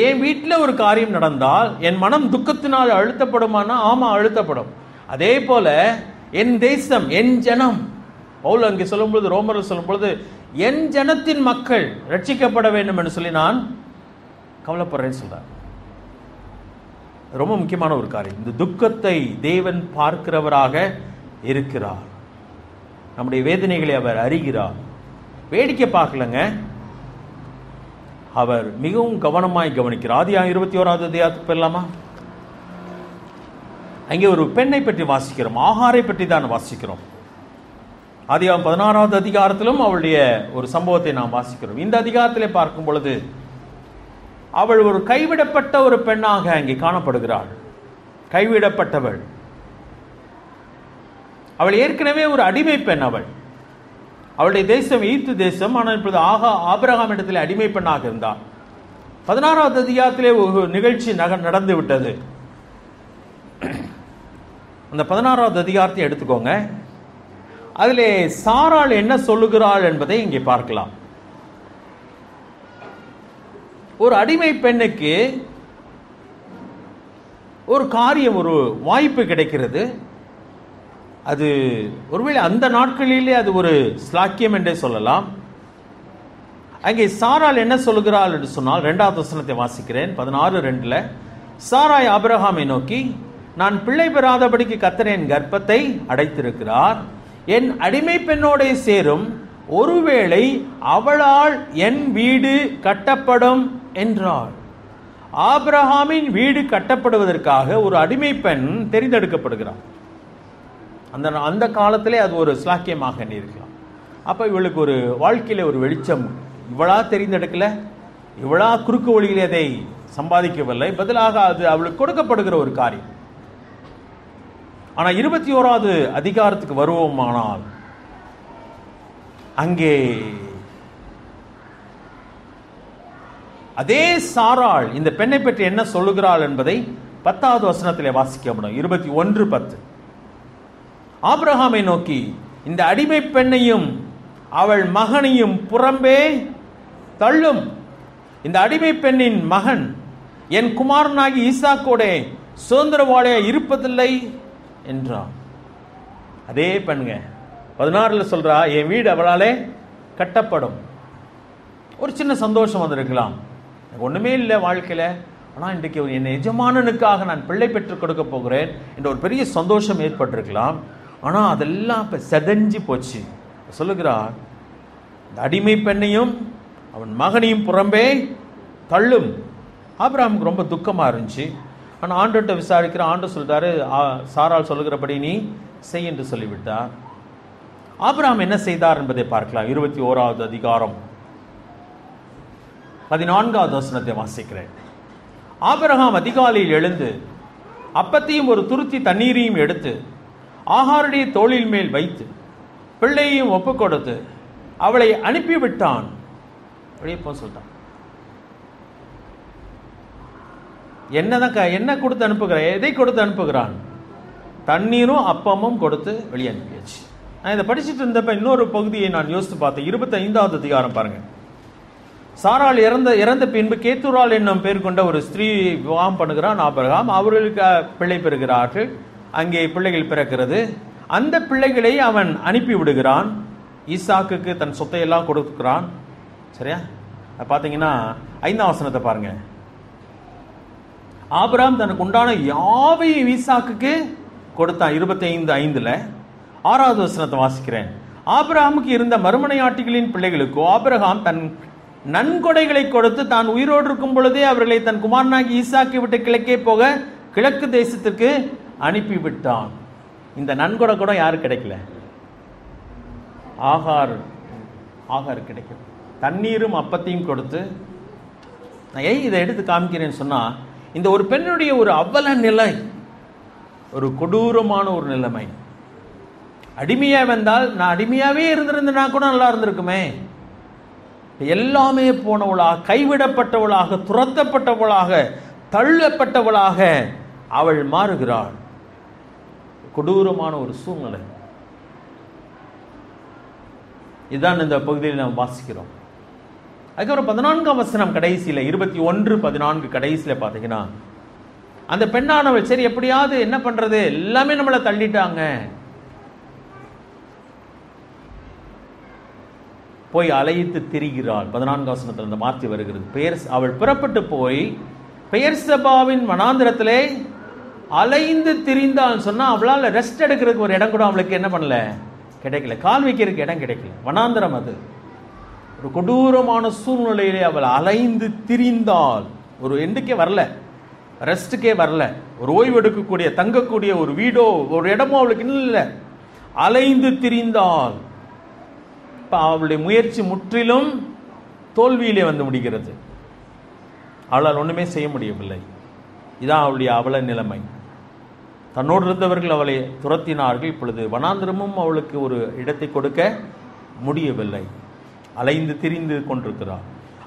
என் வீட்டில் ஒரு காரியம் நடந்தால் என் மனம் துக்கத்தினால் அழுத்தப்படுமானா? ஆமா, அழுத்தப்படும். அதே போல என் தேசம், என் ஜனம், பவுல் அங்கே சொல்லும் பொழுது, ரோமர்கள் சொல்லும் பொழுது, என் ஜனத்தின் மக்கள் ரட்சிக்கப்பட வேண்டும் என்று சொல்லி நான் கவலைப்படுறேன்னு சொல்றார். ரொம்ப முக்கியமான ஒரு காரியம். இந்த துக்கத்தை தேவன் பார்க்கிறவராக இருக்கிறார். நம்முடைய வேதனைகளை அவர் அறிகிறார். வேடிக்கை பார்க்கலங்க, அவர் மிகவும் கவனமாய் கவனிக்கிறார். ஆதியாகமம் 21வது அதிகாரத்துக்கு போயிடலாமா? அங்கே ஒரு பெண்ணை பற்றி வாசிக்கிறோம், ஆகாரை பற்றி தான் வாசிக்கிறோம். ஆதியாகமம் 16வது அதிகாரத்திலும் அவளுடைய ஒரு சம்பவத்தை நாம் வாசிக்கிறோம். இந்த அதிகாரத்திலே பார்க்கும் பொழுது அவள் ஒரு கைவிடப்பட்ட ஒரு பெண்ணாக அங்கே காணப்படுகிறாள். கைவிடப்பட்டவள். அவள் ஏற்கனவே ஒரு அடிமை பெண். அவளுடைய தேசம் எகிப்து தேசம். ஆனால் இப்பொழுது ஆபிரகாம் இடத்திலே அடிமை பெண்ணாக இருந்தாள். 16வது அதிகாரத்திலே ஒரு நிகழ்ச்சி நடந்து விட்டது. அந்த 16வது அதிகாரத்தை எடுத்துக்கோங்க. அதிலே சாராள் என்ன சொல்லுகிறாள் என்பதை இங்கே பார்க்கலாம். ஒரு அடிமை பெண்ணுக்கு ஒரு காரியம், ஒரு வாய்ப்பு கிடைக்கிறது. அது ஒருவேளை அந்த நாட்களிலே அது ஒரு ஸ்லாக்கியம் என்றே சொல்லலாம். அங்கே சாராள் என்ன சொல்லுகிறாள் என்று சொன்னால், 2வது வசனத்தை வாசிக்கிறேன், 16:2. சாராய் ஆபிரகாமை நோக்கி, நான் பிள்ளை பெறாதபடிக்கு கர்த்தர் என் கர்ப்பத்தை அடைத்திருக்கிறார், என் அடிமை பெண்ணோட சேரும், ஒருவேளை அவளால் என் வீடு கட்டப்படும் என்றார். ஆபிரகாமின் வீடு கட்டப்படுவதற்காக ஒரு அடிமை பெண் தெரிந்தெடுக்கப்படுகிறார். அந்த காலத்திலே அது ஒரு ஸ்லாக்கியமாக இருக்கலாம். அப்போ இவளுக்கு ஒரு வாழ்க்கையில் ஒரு வெளிச்சம். இவளா தெரிந்தெடுக்கல, இவளா குறுக்கு வழியிலே அதை சம்பாதிக்கவில்லை, பதிலாக அது அவளுக்கு கொடுக்கப்படுகிற ஒரு காரியம். ஆனால் 21வது அதிகாரத்துக்கு வருவோமானால், அங்கே அதே சாராள் இந்த பெண்ணை பற்றி என்ன சொல்லுகிறாள் என்பதை 10வது வசனத்திலே வாசிக்க முடியும். 21:10. ஆபிரகாமை நோக்கி, இந்த அடிமை பெண்ணையும் அவள் மகனையும் புறம்பே தள்ளும். இந்த அடிமை பெண்ணின் மகன் என் குமாரனாகி ஈசாக்கோட சுதந்திரவாளியா இருப்பதில்லை என்றான். அதே பெண்ணுங்க 16 சொல்றா, என் வீடு அவளாலே கட்டப்படும். ஒரு சின்ன சந்தோஷம் வந்திருக்கலாம், ஒண்ணுமே இல்லை வாழ்க்கையில, ஆனால் இன்றைக்கு என் எஜமானனுக்காக நான் பிள்ளை பெற்றுக் கொடுக்க போகிறேன் என்ற ஒரு பெரிய சந்தோஷம் ஏற்பட்டிருக்கலாம். ஆனால் அதெல்லாம் இப்போ செதஞ்சு போச்சு. சொல்லுகிறார், இந்த அடிமை பெண்ணையும் அவன் மகனையும் புறம்பே தள்ளும். ஆபிரகாமுக்கு ரொம்ப துக்கமாக இருந்துச்சு. ஆனால் ஆண்டவர்கிட்ட விசாரிக்கிற ஆண்டவர் சொல்லிட்டாரு, சாராள் சொல்லுகிறபடி நீ செய் என்று சொல்லிவிட்டார். ஆபிரகாம் என்ன செய்தார் என்பதை பார்க்கலாம். 21வது அதிகாரம் 14வது வசனத்தை வாசிக்கிறேன். ஆபிரகாம் அதிகாலையில் எழுந்து அப்பத்தையும் ஒரு துருத்தி தண்ணீரையும் எடுத்து ஆகாருடைய தோளில் மேல் வைத்து பிள்ளையையும் ஒப்புக் கொடுத்து அவளை அனுப்பிவிட்டான். சொல்லிட்டான், என்ன கொடுத்து அனுப்புகிறான்? எதை கொடுத்து அனுப்புகிறான்? தண்ணீரும் அப்பமும் கொடுத்து வெளியே அனுப்பியாச்சு. நான் இதை படிச்சுட்டு இருந்தப்ப இன்னொரு பகுதியை நான் யோசித்து பார்த்தேன். 25வது அதிகாரம் பாருங்க. சாராள் இறந்த பின்பு கேத்துரால் என்னும் பேர் கொண்ட ஒரு ஸ்திரீ விவாகம் பண்ணுகிறான் ஆபிரகாம். அவர்களுக்கு பிள்ளை பெறுகிறார்கள். அங்கே பிள்ளைகள் பிறக்கிறது. அந்த பிள்ளைகளை அவன் அனுப்பி விடுகிறான். ஈசாக்குக்கு தன் சொத்தையெல்லாம் கொடுக்கிறான். சரியா? பார்த்தீங்கன்னா 5ஆம் வசனத்தை பாருங்க. ஆபிரகாம் தனக்கு உண்டான யாவையும் ஈசாக்குக்கு கொடுத்தான். 25:5. 6வது வசனத்தை வாசிக்கிறேன். ஆபிரகாமுக்கு இருந்த மறுமனையாட்டிகளின் பிள்ளைகளுக்கோ ஆபிரகாம் தன் நன்கொடைகளை கொடுத்து தான் உயிரோடு இருக்கும் பொழுதே அவர்களை தன் குமாரனாகி ஈசாக்கை விட்டு கிழக்கே போக கிழக்கு தேசத்திற்கு அனுப்பிவிட்டான். இந்த நன்கொடை கூட யாரு கிடைக்கல? ஆகார் ஆகாரம் கிடைக்கும். தண்ணீரும் அப்பத்தையும் கொடுத்து, நான் ஏன் இதை எடுத்து காமிக்கிறேன்னு சொன்னால், இந்த ஒரு பெண்ணுடைய ஒரு அவல நிலை, ஒரு கொடூரமான ஒரு நிலைமை. அடிமையாக வந்தால், நான் அடிமையாகவே இருந்திருந்தேன்னா கூட நல்லா இருந்திருக்குமே. எல்லாமே போனவளாக, கைவிடப்பட்டவளாக, துரத்தப்பட்டவளாக, தள்ளப்பட்டவளாக அவள் மாறுகிறாள். கொடூரமான ஒரு சூழ்நிலை. இதுதான் இந்த பகுதியில் நாம் வாசிக்கிறோம். அதுக்கப்புறம் 14ஆம் வசனம் கடைசியில், 21:14 கடைசியில் பார்த்தீங்கன்னா, அந்த பெண்ணானவள் சரி எப்படியாவது என்ன பண்றது, எல்லாமே நம்மளை தள்ளிட்டாங்க, போய் அலைத்து திரிகிறாள். 14ஆம் வசனத்தில் அந்த வார்த்தை வருகிறது. அவள் புறப்பட்டு போய் பெயர்சபாவின் வனாந்திரத்திலே அலைந்து திரிந்தாள் சொன்னா, அவளால் ரெஸ்ட் எடுக்கிறதுக்கு ஒரு இடம் கூட அவளுக்கு என்ன பண்ணல, கிடைக்கல. கால் வைக்கிறதுக்கு இடம் கிடைக்கல. வனாந்திரம் அது. ஒரு கொடூரமான சூழ்நிலையிலே அவள் அலைந்து திரிந்தாள். ஒரு எண்டுக்கே வரல, ரெஸ்ட்டுக்கே வரல, ஒரு ஓய்வு எடுக்கக்கூடிய தங்கக்கூடிய ஒரு வீடோ ஒரு இடமோ அவளுக்கு இல்லை. அலைந்து திரிந்தாள். அவளுடைய முயற்சி முற்றிலும் தோல்வியிலே வந்து முடிகிறது. அவளால் ஒன்றுமே செய்ய முடியவில்லை. இதான் அவளுடைய அவல நிலைமை. தன்னோடு இருந்தவர்கள் அவளை துரத்தினார்கள். இப்பொழுது வனாந்திரமும் அவளுக்கு ஒரு இடத்தை கொடுக்க முடியவில்லை. அலைந்து திரிந்து கொண்டிருக்கிறார்.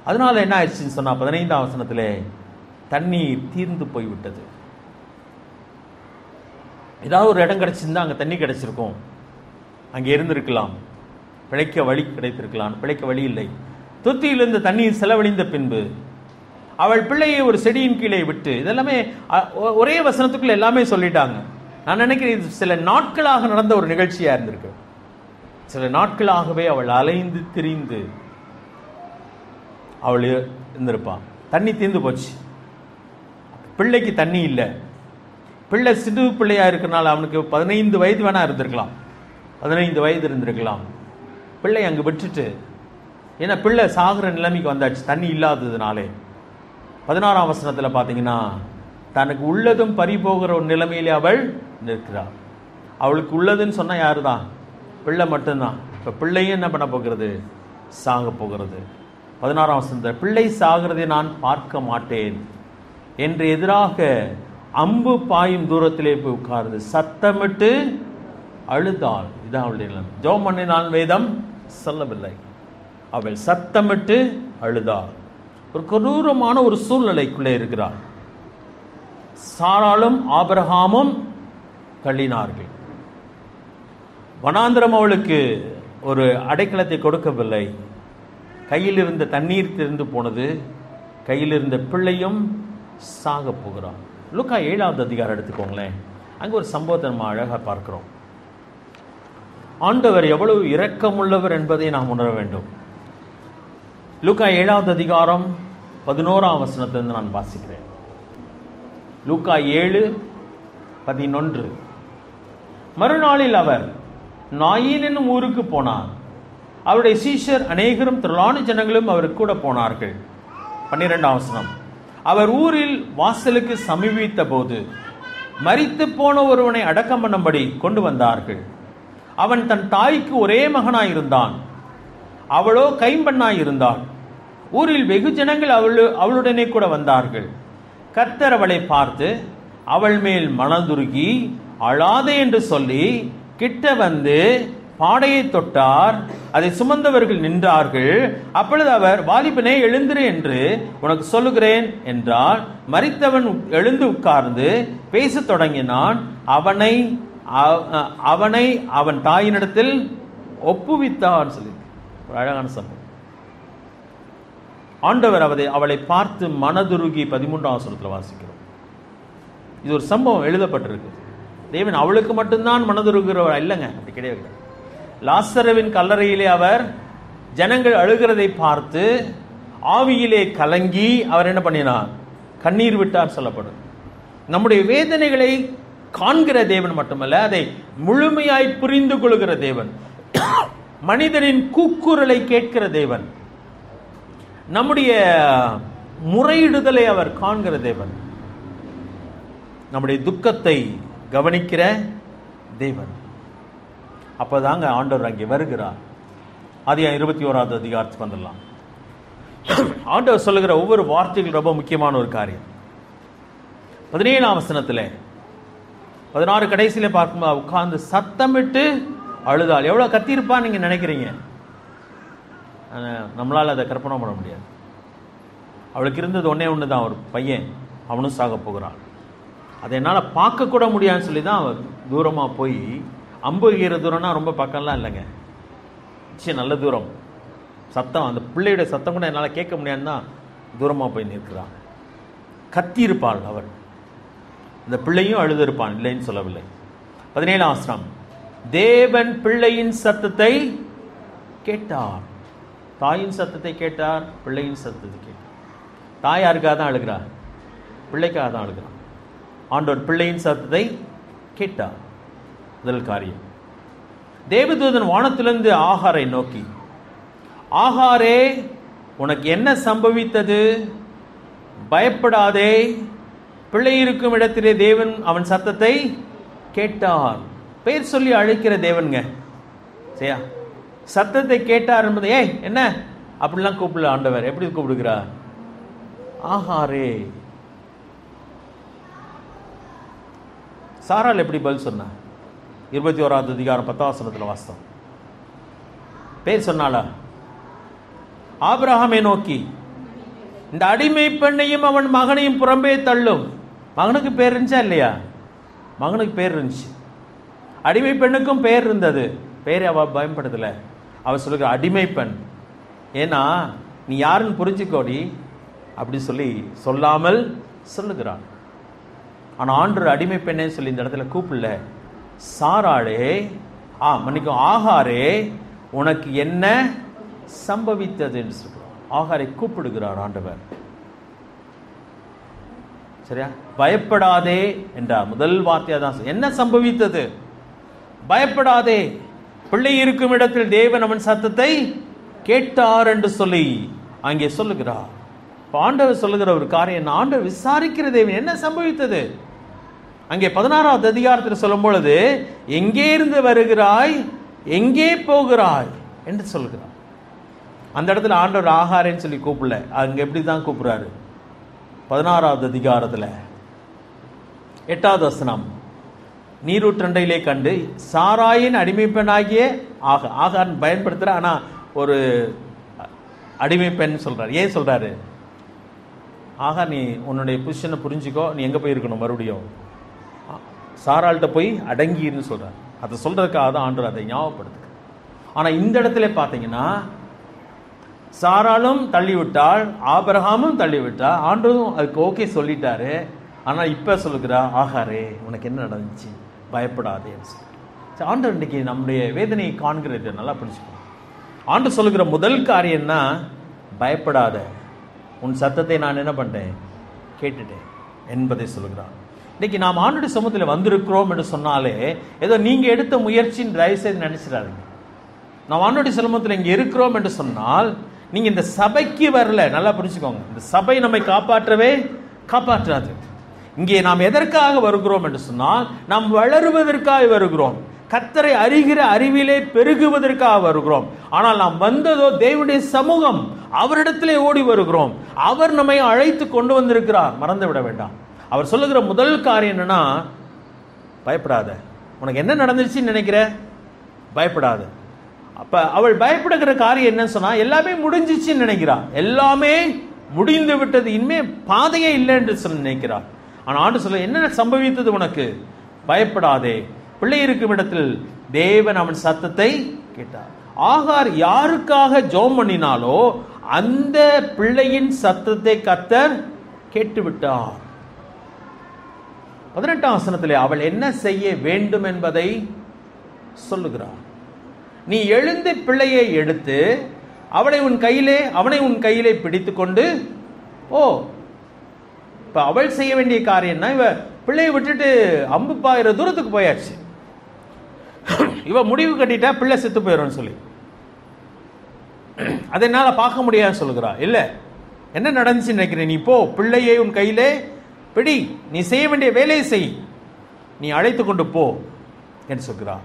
அதனால என்ன ஆயிடுச்சுன்னு சொன்னா, 15ஆம் வசனத்திலே தண்ணீர் தீர்ந்து போய்விட்டது. ஏதாவது ஒரு இடம் கிடைச்சிருந்தா அங்கே தண்ணி கிடைச்சிருக்கும், அங்கே இருந்திருக்கலாம், பிழைக்க வழி கிடைத்திருக்கலாம். பிழைக்க வழி இல்லை. தொத்தியிலிருந்து தண்ணீர் செலவழிந்த பின்பு அவள் பிள்ளையை ஒரு செடியின் கீழே விட்டு, இதெல்லாமே ஒரே வசனத்துக்குள்ள எல்லாமே சொல்லிட்டாங்க. நான் நினைக்கிறேன் இது சில நாட்களாக நடந்த ஒரு நிகழ்ச்சியா இருந்திருக்கு. சில நாட்களாகவே அவள் அலைந்து திரிந்து அவள் இருந்திருப்பான். தண்ணி தீர்ந்து போச்சு. பிள்ளைக்கு தண்ணி இல்லை. பிள்ளை சிறு பிள்ளையா இருக்கிறனால அவனுக்கு 15 வயது வேணா இருந்திருக்கலாம், 15 வயது இருந்திருக்கலாம். பிள்ளை அங்கே விட்டுட்டு, ஏன்னா பிள்ளை சாகுற நிலைமைக்கு வந்தாச்சு தண்ணி இல்லாததுனாலே. 16ஆம் வசனத்தில் பார்த்தீங்கன்னா, தனக்கு உள்ளதும் பறிபோகிற ஒரு நிலைமையிலே அவள் நிற்கிறாள். அவளுக்கு உள்ளதுன்னு சொன்னால் யாரு தான்? பிள்ளை மட்டும்தான். இப்போ பிள்ளையும் என்ன பண்ண போகிறது? சாக போகிறது. 16ஆம் வசனத்தில், பிள்ளை சாகிறதை நான் பார்க்க மாட்டேன் என்று எதிராக அம்பு பாயும் தூரத்திலே போய் உட்கார்ந்து சத்தமிட்டு அழுதாள். இதான் அவளுடைய நிலைமை. ஜெபம் பண்ணினாள் வேதம் சொல்லவில்லை. அவள் சத்தமிட்டு அழுதாள். ஒரு கொடூரமான ஒரு சூழ்நிலைக்குள்ளே இருக்கிறாள். சாராளும் ஆபிரகாமும் தள்ளினார்கள். வனாந்திரம் அவளுக்கு ஒரு அடைக்கலத்தை கொடுக்கவில்லை. கையில் இருந்த தண்ணீர் திறந்து போனது. கையில் இருந்த பிள்ளையும் சாக போகிறான். லூக்கா 7ஆவது அதிகாரம் எடுத்துக்கோங்களேன். அங்கே ஒரு சம்பவத்தை நம்ம அழகாக பார்க்கிறோம். ஆண்டவர் எவ்வளவு இரக்கமுள்ளவர் என்பதை நாம் உணர வேண்டும். லூக்கா 7ஆவது அதிகாரம் 11ஆம் வசனத்திலிருந்து நான் வாசிக்கிறேன். லூக்கா 7:11. மறுநாளில் அவர் நாயின் என்னும் ஊருக்கு போனார். அவருடைய சீஷர் அநேகரும் திரளான ஜனங்களும் அவருக்கு கூட போனார்கள். 12ஆம் வசனம். அவர் ஊரில் வாசலுக்கு சமீபித்த போது மரித்து போன ஒருவனை அடக்கம் பண்ணும்படி கொண்டு வந்தார்கள். அவன் தன் தாய்க்கு ஒரே மகனாயிருந்தான். அவளோ கைம்பெண்ணாயிருந்தாள். ஊரில் வெகு ஜனங்கள் அவளுடனே கூட வந்தார்கள். கர்த்தர் அவளை பார்த்து அவள் மேல் மனதுருகி அழாதே என்று சொல்லி கிட்ட வந்து பாடையை தொட்டார். அதை சுமந்தவர்கள் நின்றார்கள். அப்பொழுது அவர், வாலிபனே எழுந்திரு என்று உனக்கு சொல்லுகிறேன் என்றார். மரித்தவன் எழுந்து உட்கார்ந்து பேசத் தொடங்கினான். அவனை அவன் தாயினிடத்தில் ஒப்புவித்தார் சொல்லி ஒரு அழகான சம்பவம். ஆண்டவர் அவளை பார்த்து மனதுருகி 13ஆம் வசனத்தில் வாசிக்கிறோம். இது ஒரு சம்பவம் எழுதப்பட்டிருக்கு. தேவன் அவளுக்கு மட்டும்தான் மனதுருகிறவர் இல்லைங்க, அப்படி கிடையாது. லாசருவின் கல்லறையிலே அவர் ஜனங்கள் அழுகிறதை பார்த்து ஆவியிலே கலங்கி அவர் என்ன பண்ணினார்? கண்ணீர் விட்டார் சொல்லப்படும். நம்முடைய வேதனைகளை காண்கிற தேவன் மட்டுமல்ல, அதை முழுமையாய் புரிந்து கொள்கிற தேவன், மனிதனின் கூக்குரலை கேட்கிற தேவன், நம்முடைய முறையிடுதலை அவர் காண்கிற தேவன், நம்முடைய துக்கத்தை கவனிக்கிற தேவன். அப்போதாங்க ஆண்டவர் அங்கே வருகிறார். ஆதியாகமம் 21வது அதிகாரத்துக்கு வந்துடலாம். ஆண்டவர் சொல்லுகிற ஒவ்வொரு வார்த்தைகள் ரொம்ப முக்கியமான ஒரு காரியம். 17ஆம் வசனத்தில் 16 கடைசியில பார்க்கும்போது உட்கார்ந்து சத்தமிட்டு அழுதாள். எவ்வளவு கத்திருப்பா நீங்க நினைக்கிறீங்க? நம்மளால அதை கற்பனை பண்ண முடியாது. அவளுக்கு இருந்தது ஒன்னே ஒன்று தான், ஒரு பையன், அவனும் சாக போகிறான். அதை என்னால் பார்க்க கூட முடியாதுன்னு சொல்லி தான் அவர் தூரமாக போய், அம்பு எய்கிற தூரம்னா ரொம்ப பக்கம்லாம் இல்லைங்க, நல்ல தூரம், சத்தம், அந்த பிள்ளையுடைய சத்தம் கூட என்னால் கேட்க முடியாதுன்னு தான் தூரமாக போய் நிற்கிறான். கத்தி இருப்பாள் அவள். இந்த பிள்ளையும் அழுதிருப்பான், இல்லைன்னு சொல்லவில்லை. 17ஆம் வசனம், தேவன் பிள்ளையின் சத்தத்தை கேட்டார். தாயின் சத்தத்தை கேட்டார், பிள்ளையின் சத்தத்தை கேட்டார். தாய் யாருக்காக தான் அழுகிறார்? பிள்ளைக்காக தான் அழுகிறார். ஆண்டவர் பிள்ளையின் சத்தத்தை கேட்டார். முதல் காரியம். தேவதூதன் வானத்திலிருந்து ஆகாரை நோக்கி, ஆகாரே, உனக்கு என்ன சம்பவித்தது? பயப்படாதே, பிள்ளை இருக்கும் இடத்திலே தேவன் அவன் சத்தத்தை கேட்டார். பெயர் சொல்லி அழைக்கிற தேவனுங்க, சரியா? சத்தத்தை கேட்டார் என்பது, ஏய் என்ன அப்படிலாம் கூப்பிடல ஆண்டவர். எப்படி கூப்பிடுகிறார்? ஆகாரே. சாராள் எப்படி பதில் சொன்னா? 21வது அதிகாரம் 10ஆம் வசனத்தில் வாஸ்தவம். பேர் சொன்னாளா? ஆபிரகாமை நோக்கி, இந்த அடிமை பெண்ணையும் அவன் மகனையும் புறம்பே தள்ளும். மகனுக்கு பேர் இருந்துச்சா இல்லையா? மகனுக்கு பேர் இருந்துச்சு. அடிமை பெண்ணுக்கும் பேர் இருந்தது. பேரை அவ பயன்படுத்தல. அவ சொல்லுகிற அடிமை பெண், ஏன்னா நீ யாருன்னு புரிஞ்சுக்கோடி அப்படி சொல்லி சொல்லாமல் சொல்லுகிறான். ஆனா ஆண்டவர் அடிமை பெண்ணே சொல்லி இந்த இடத்துல கூப்பிடல. சாராளே, மன்னிக்கும், ஆகாரே, உனக்கு என்ன சம்பவித்தது என்று சொல்றார். ஆகாரை கூப்பிடுகிறார் ஆண்டவர். சரியா? பயப்படாதே என்றார். முதல் வார்த்தையா தான் என்ன சம்பவித்தது? பயப்படாதே, பிள்ளை இருக்கும் இடத்தில் தேவன் அவன் சத்தத்தை கேட்டார் என்று சொல்லி அங்கே சொல்லுகிறார். ஆண்டவர் சொல்லுகிற ஒரு காரியம், ஆண்டவர் விசாரிக்கிற தேவன், என்ன சம்பவித்தது? அங்கே 16வது அதிகாரத்தில் சொல்லும் பொழுது, எங்கே இருந்து வருகிறாய், எங்கே போகிறாய் என்று சொல்கிறார். அந்த இடத்துல ஆண்டவர் ஆகாரேன்னு சொல்லி கூப்பிடல. அங்க எப்படிதான் கூப்பிடுறாரு? 16வது அதிகாரத்தில் 8வது வசனம், நீரூற்றண்டையிலே கண்டு சாராயின் அடிமை பெண்ணாகிய ஆகார் பயன்படுத்துற, ஆனா ஒரு அடிமை பெண் சொல்றாரு. ஏன் சொல்றாரு? நீ உன்னுடைய பொசிஷனை புரிஞ்சுக்கோ, நீ எங்க போய் இருக்கணும், மறுபடியும் சாராள்கிட்ட போய் அடங்கின்னு சொல்றாரு. அதை சொல்றதுக்காக தான் ஆண்டவர் அதை ஞாபகப்படுத்து. ஆனா இந்த இடத்துல பாத்தீங்கன்னா சாராளும் தள்ளிவிட்டாள், ஆபிரகாமும் தள்ளிவிட்டாள், ஆண்டவரும் அதுக்கு ஓகே சொல்லிட்டாரு. ஆனா இப்ப சொல்லுகிறா, ஆகாரே, உனக்கு என்ன நடந்துச்சு, பயப்படாதே. ஆண்டவர் இன்னைக்கு நம்முடைய வேதனையை காண்கிறது நல்லா புரிஞ்சுக்கணும். ஆண்டு சொல்லுகிற முதல் காரியம்னா, பயப்படாத, உன் சத்தத்தை நான் என்ன பண்ணிட்டேன், கேட்டுட்டேன் என்பதை சொல்லுகிறான். இன்னைக்கு நாம் ஆண்டுடைய சமூகத்தில் வந்திருக்கிறோம் என்று சொன்னாலே ஏதோ நீங்க எடுத்த முயற்சின்னு தயவு செய்து நினைச்சிடாதீங்க. நாம் ஆண்டுடைய சமூகத்தில் இங்க இருக்கிறோம் என்று சொன்னால் நீங்க இந்த சபைக்கு வரல, நல்லா புரிஞ்சுக்கோங்க. இந்த சபை நம்மை காப்பாற்றவே காப்பாற்றாது. இங்கே நாம் எதற்காக வருகிறோம் என்று சொன்னால், நாம் வளருவதற்காக வருகிறோம், கர்த்தரை அறிகிற அறிவிலே பெருகுவதற்காக வருகிறோம். ஆனால் நாம் வந்ததோ தேவனுடைய சமூகம், அவரிடத்திலே ஓடி வருகிறோம். அவர் நம்மை அழைத்து கொண்டு வந்திருக்கிறார், மறந்து விட வேண்டாம். அவர் சொல்லுகிற முதல் காரியம் என்னன்னா, பயப்படாத. உனக்கு என்ன நடந்துருச்சுன்னு நினைக்கிற, பயப்படாத. அப்ப அவள் பயப்படுகிற காரியம் என்னன்னு சொன்னா, எல்லாமே முடிஞ்சிச்சுன்னு நினைக்கிறா, எல்லாமே முடிந்து விட்டது, இனிமே பாதையே இல்லை என்று சொல்லி நினைக்கிறா. ஆனா ஆண்டு சொல்ல, என்ன சம்பவித்தது உனக்கு, பயப்படாதே, பிள்ளை இருக்கும் இடத்தில் தேவன் அவன் சத்தத்தை கேட்டார். ஆகார் யாருக்காக ஜெபம் பண்ணினாலோ அந்த பிள்ளையின் சத்தத்தை கர்த்தர் கேட்டுவிட்டார். 18ஆம் வசனத்திலே அவள் என்ன செய்ய வேண்டும் என்பதை சொல்லுகிறார். நீ எழுந்து பிள்ளையை எடுத்து அவனை உன் கையிலே பிடித்துக் கொண்டு ஓ. இப்ப அவள் செய்ய வேண்டிய காரியம்னா, இவ பிள்ளையை விட்டுட்டு அம்பு பாயிற தூரத்துக்கு போயாச்சு. இவ முடிவு கட்டிட்டா பிள்ளை செத்து போயிடும் சொல்லி, அதை என்னால பார்க்க முடியாது சொல்லுகிறா. இல்ல, என்ன நடந்துச்சு நினைக்கிறேன், நீ போ, பிள்ளையை உன் கையிலே பிடி, நீ செய்ய வேண்டிய வேலையை செய், நீ அழைத்து கொண்டு போ என்று சொல்கிறார்.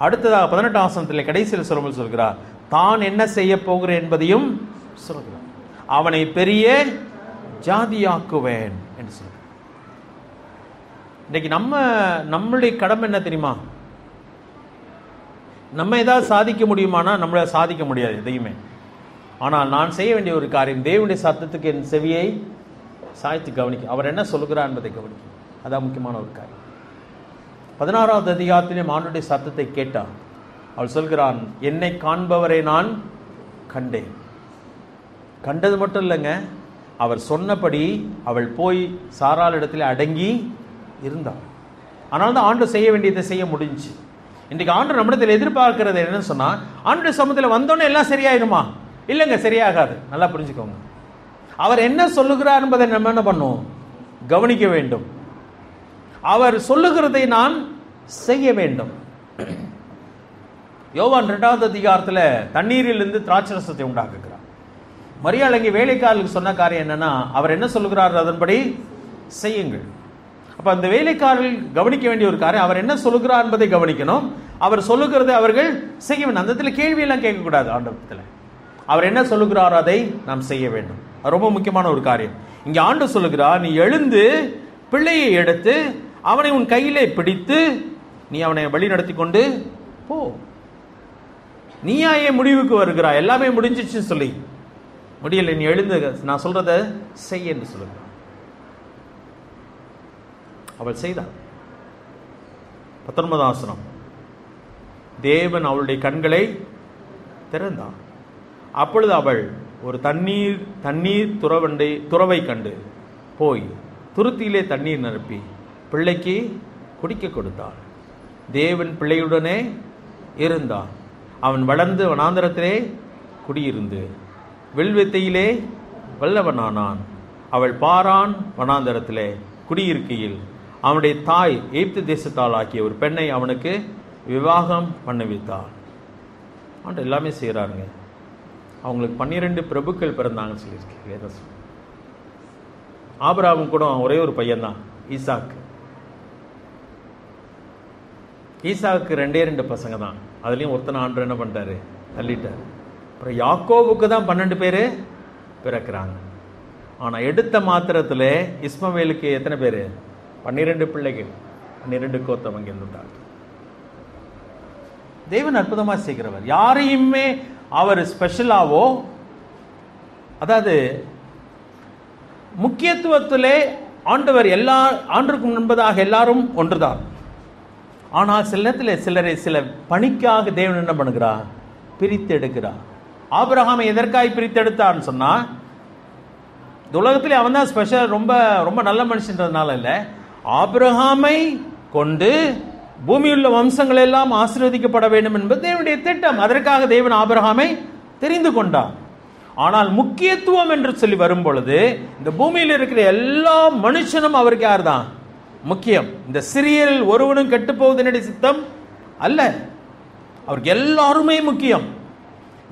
அடுத்ததாக 18ஆம் வசனத்தில் கடைசியில் சொல்லும்போது சொல்கிறார், தான் என்ன செய்ய போகிறேன் என்பதையும் சொல்கிறார். அவனை பெரிய ஜாதியாக்குவேன் என்று சொல்கிறார். இன்னைக்கு நம்மளுடைய கடமை என்ன தெரியுமா? நம்ம ஏதாவது சாதிக்க முடியுமானா நம்மளால சாதிக்க முடியாது எதையுமே. ஆனால் நான் செய்ய வேண்டிய ஒரு காரியம், தேவனுடைய சத்தத்துக்கு என் செவியை சாய்த்து கவனிக்க, அவர் என்ன சொல்லுகிறார் என்பதை கவனிக்க. அதான் முக்கியமான ஒரு காரியம். 16வது அதிகாரத்திலே ஆண்டவருடைய சத்தத்தை கேட்டார். அவள் சொல்கிறான், என்னை காண்பவரை நான் கண்டேன். கண்டது மட்டும் இல்லைங்க, அவர் சொன்னபடி அவள் போய் சாராள் இடத்துல அடங்கி இருந்தாள். ஆனால் தான் ஆண்டு செய்ய வேண்டியதை செய்ய முடிஞ்சு. இன்றைக்கு ஆண்டு நம்மிடத்தில் எதிர்பார்க்கிறது என்னன்னு சொன்னா, ஆண்டுடைய சமூகத்தில் வந்தோன்னே எல்லாம் சரியாயிருமா? இல்லைங்க, சரியாகாது. நல்லா புரிஞ்சுக்கோங்க. அவர் என்ன சொல்லுகிறார் என்பதை நம்ம என்ன பண்ணுவோம்? கவனிக்க வேண்டும். அவர் சொல்லுகிறதை நான் செய்ய வேண்டும். யோவான் 2வது அதிகாரத்தில் தண்ணீரிலிருந்து திராட்சரசத்தை உண்டாக்குகிறார். மரியாள் அங்கே வேலைக்காரர்களுக்கு சொன்ன காரியம் என்னன்னா, அவர் என்ன சொல்லுகிறார் அதன்படி செய்யுங்கள். அப்ப அந்த வேலைக்காரர்கள் கவனிக்க வேண்டிய ஒரு காரியம், அவர் என்ன சொல்லுகிறார் என்பதை கவனிக்கணும். அவர் சொல்லுகிறதை அவர்கள் செய்ய வேண்டும். அந்த இடத்துல கேள்வியெல்லாம் கேட்கக்கூடாது. ஆண்டவத்தில் அவர் என்ன சொல்லுகிறாரோ அதை நாம் செய்ய வேண்டும். அது ரொம்ப முக்கியமான ஒரு காரியம். இங்கே ஆண்டு சொல்லுகிறார், நீ எழுந்து பிள்ளையை எடுத்து அவனை உன் கையிலே பிடித்து நீ அவனை வழி நடத்தி கொண்டு போ. நீயா ஏன் முடிவுக்கு வருகிறாய்? எல்லாமே முடிஞ்சிச்சுன்னு சொல்லி முடியலை, நீ எழுந்து நான் சொல்றத செய்ய என்று சொல்லுகிறார். அவள் செய்தாள். 19வது வசனம், தேவன் அவளுடைய கண்களை திறந்தார். அப்பொழுது அவள் ஒரு தண்ணீர் துறவை கண்டு போய் துருத்தியிலே தண்ணீர் நிரப்பி பிள்ளைக்கு குடிக்க கொடுத்தாள். தேவன் பிள்ளையுடனே இருந்தார். அவன் வளர்ந்து வனாந்தரத்திலே குடியிருந்து வில்வித்தையிலே வல்லவனானான். அவள் பாரான் வனாந்தரத்திலே குடியிருக்கையில் அவனுடைய தாய் எகிப்து தேசத்தால் ஆக்கிய ஒரு பெண்ணை அவனுக்கு விவாகம் பண்ணுவித்தாள். அவன் எல்லாமே செய்கிறாருங்க. அவங்களுக்கு 12 பிரபுக்கள் பிறந்தாங்கன்னு சொல்லியிருக்கேன். ஆபிரகாம் கூட ஒரே ஒரு பையன் தான், ஈசாக்கு. ஈசாக்கு 2 பசங்க தான். அதுலேயும் ஒருத்தனை ஆண்டு என்ன பண்ணிட்டாரு? தள்ளிட்டார். அப்புறம் யாக்கோவுக்கு தான் 12 பேர் பிறக்கிறாங்க. ஆனால் எடுத்த மாத்திரத்தில் இஸ்மவேலுக்கு எத்தனை பேர்? 12 பிள்ளைகள், 12 கோத்தம் அங்கே இருந்துட்டார். தேவன் அற்புதமாக செய்கிறவர். யாரையுமே அவர் ஸ்பெஷலாவோ, அதாவது முக்கியத்துவத்திலே ஆண்டவர் எல்லா ஆண்டுக்கும் முன்பதாக எல்லாரும் ஒன்றுதான். ஆனால் சில நேரத்தில் சில பணிக்காக தேவன் என்ன பண்ணுகிறார்? பிரித்து எடுக்கிறார். ஆபிரகாமை எதற்காக பிரித்து எடுத்தார்னு சொன்னா, இந்த உலகத்திலே அவன் தான் ஸ்பெஷல், ரொம்ப ரொம்ப நல்ல மனுஷன்றதுனால இல்லை, ஆபிரகாமை கொண்டு பூமியுள்ள வம்சங்கள் எல்லாம் ஆசீர்வதிக்கப்பட வேண்டும் என்பது தேவனுடைய திட்டம். அதற்காக தேவன் ஆபிரகாமை தெரிந்து கொண்டார். ஆனால் முக்கியத்துவம் என்று சொல்லி வரும் பொழுது இந்த பூமியில் இருக்கிற எல்லா மனுஷனும் அவருக்கு யார் தான் முக்கியம். இந்த சிறியல் ஒருவனும் கெட்டு போவதனுடைய சித்தம் அல்ல, அவருக்கு எல்லாருமே முக்கியம்.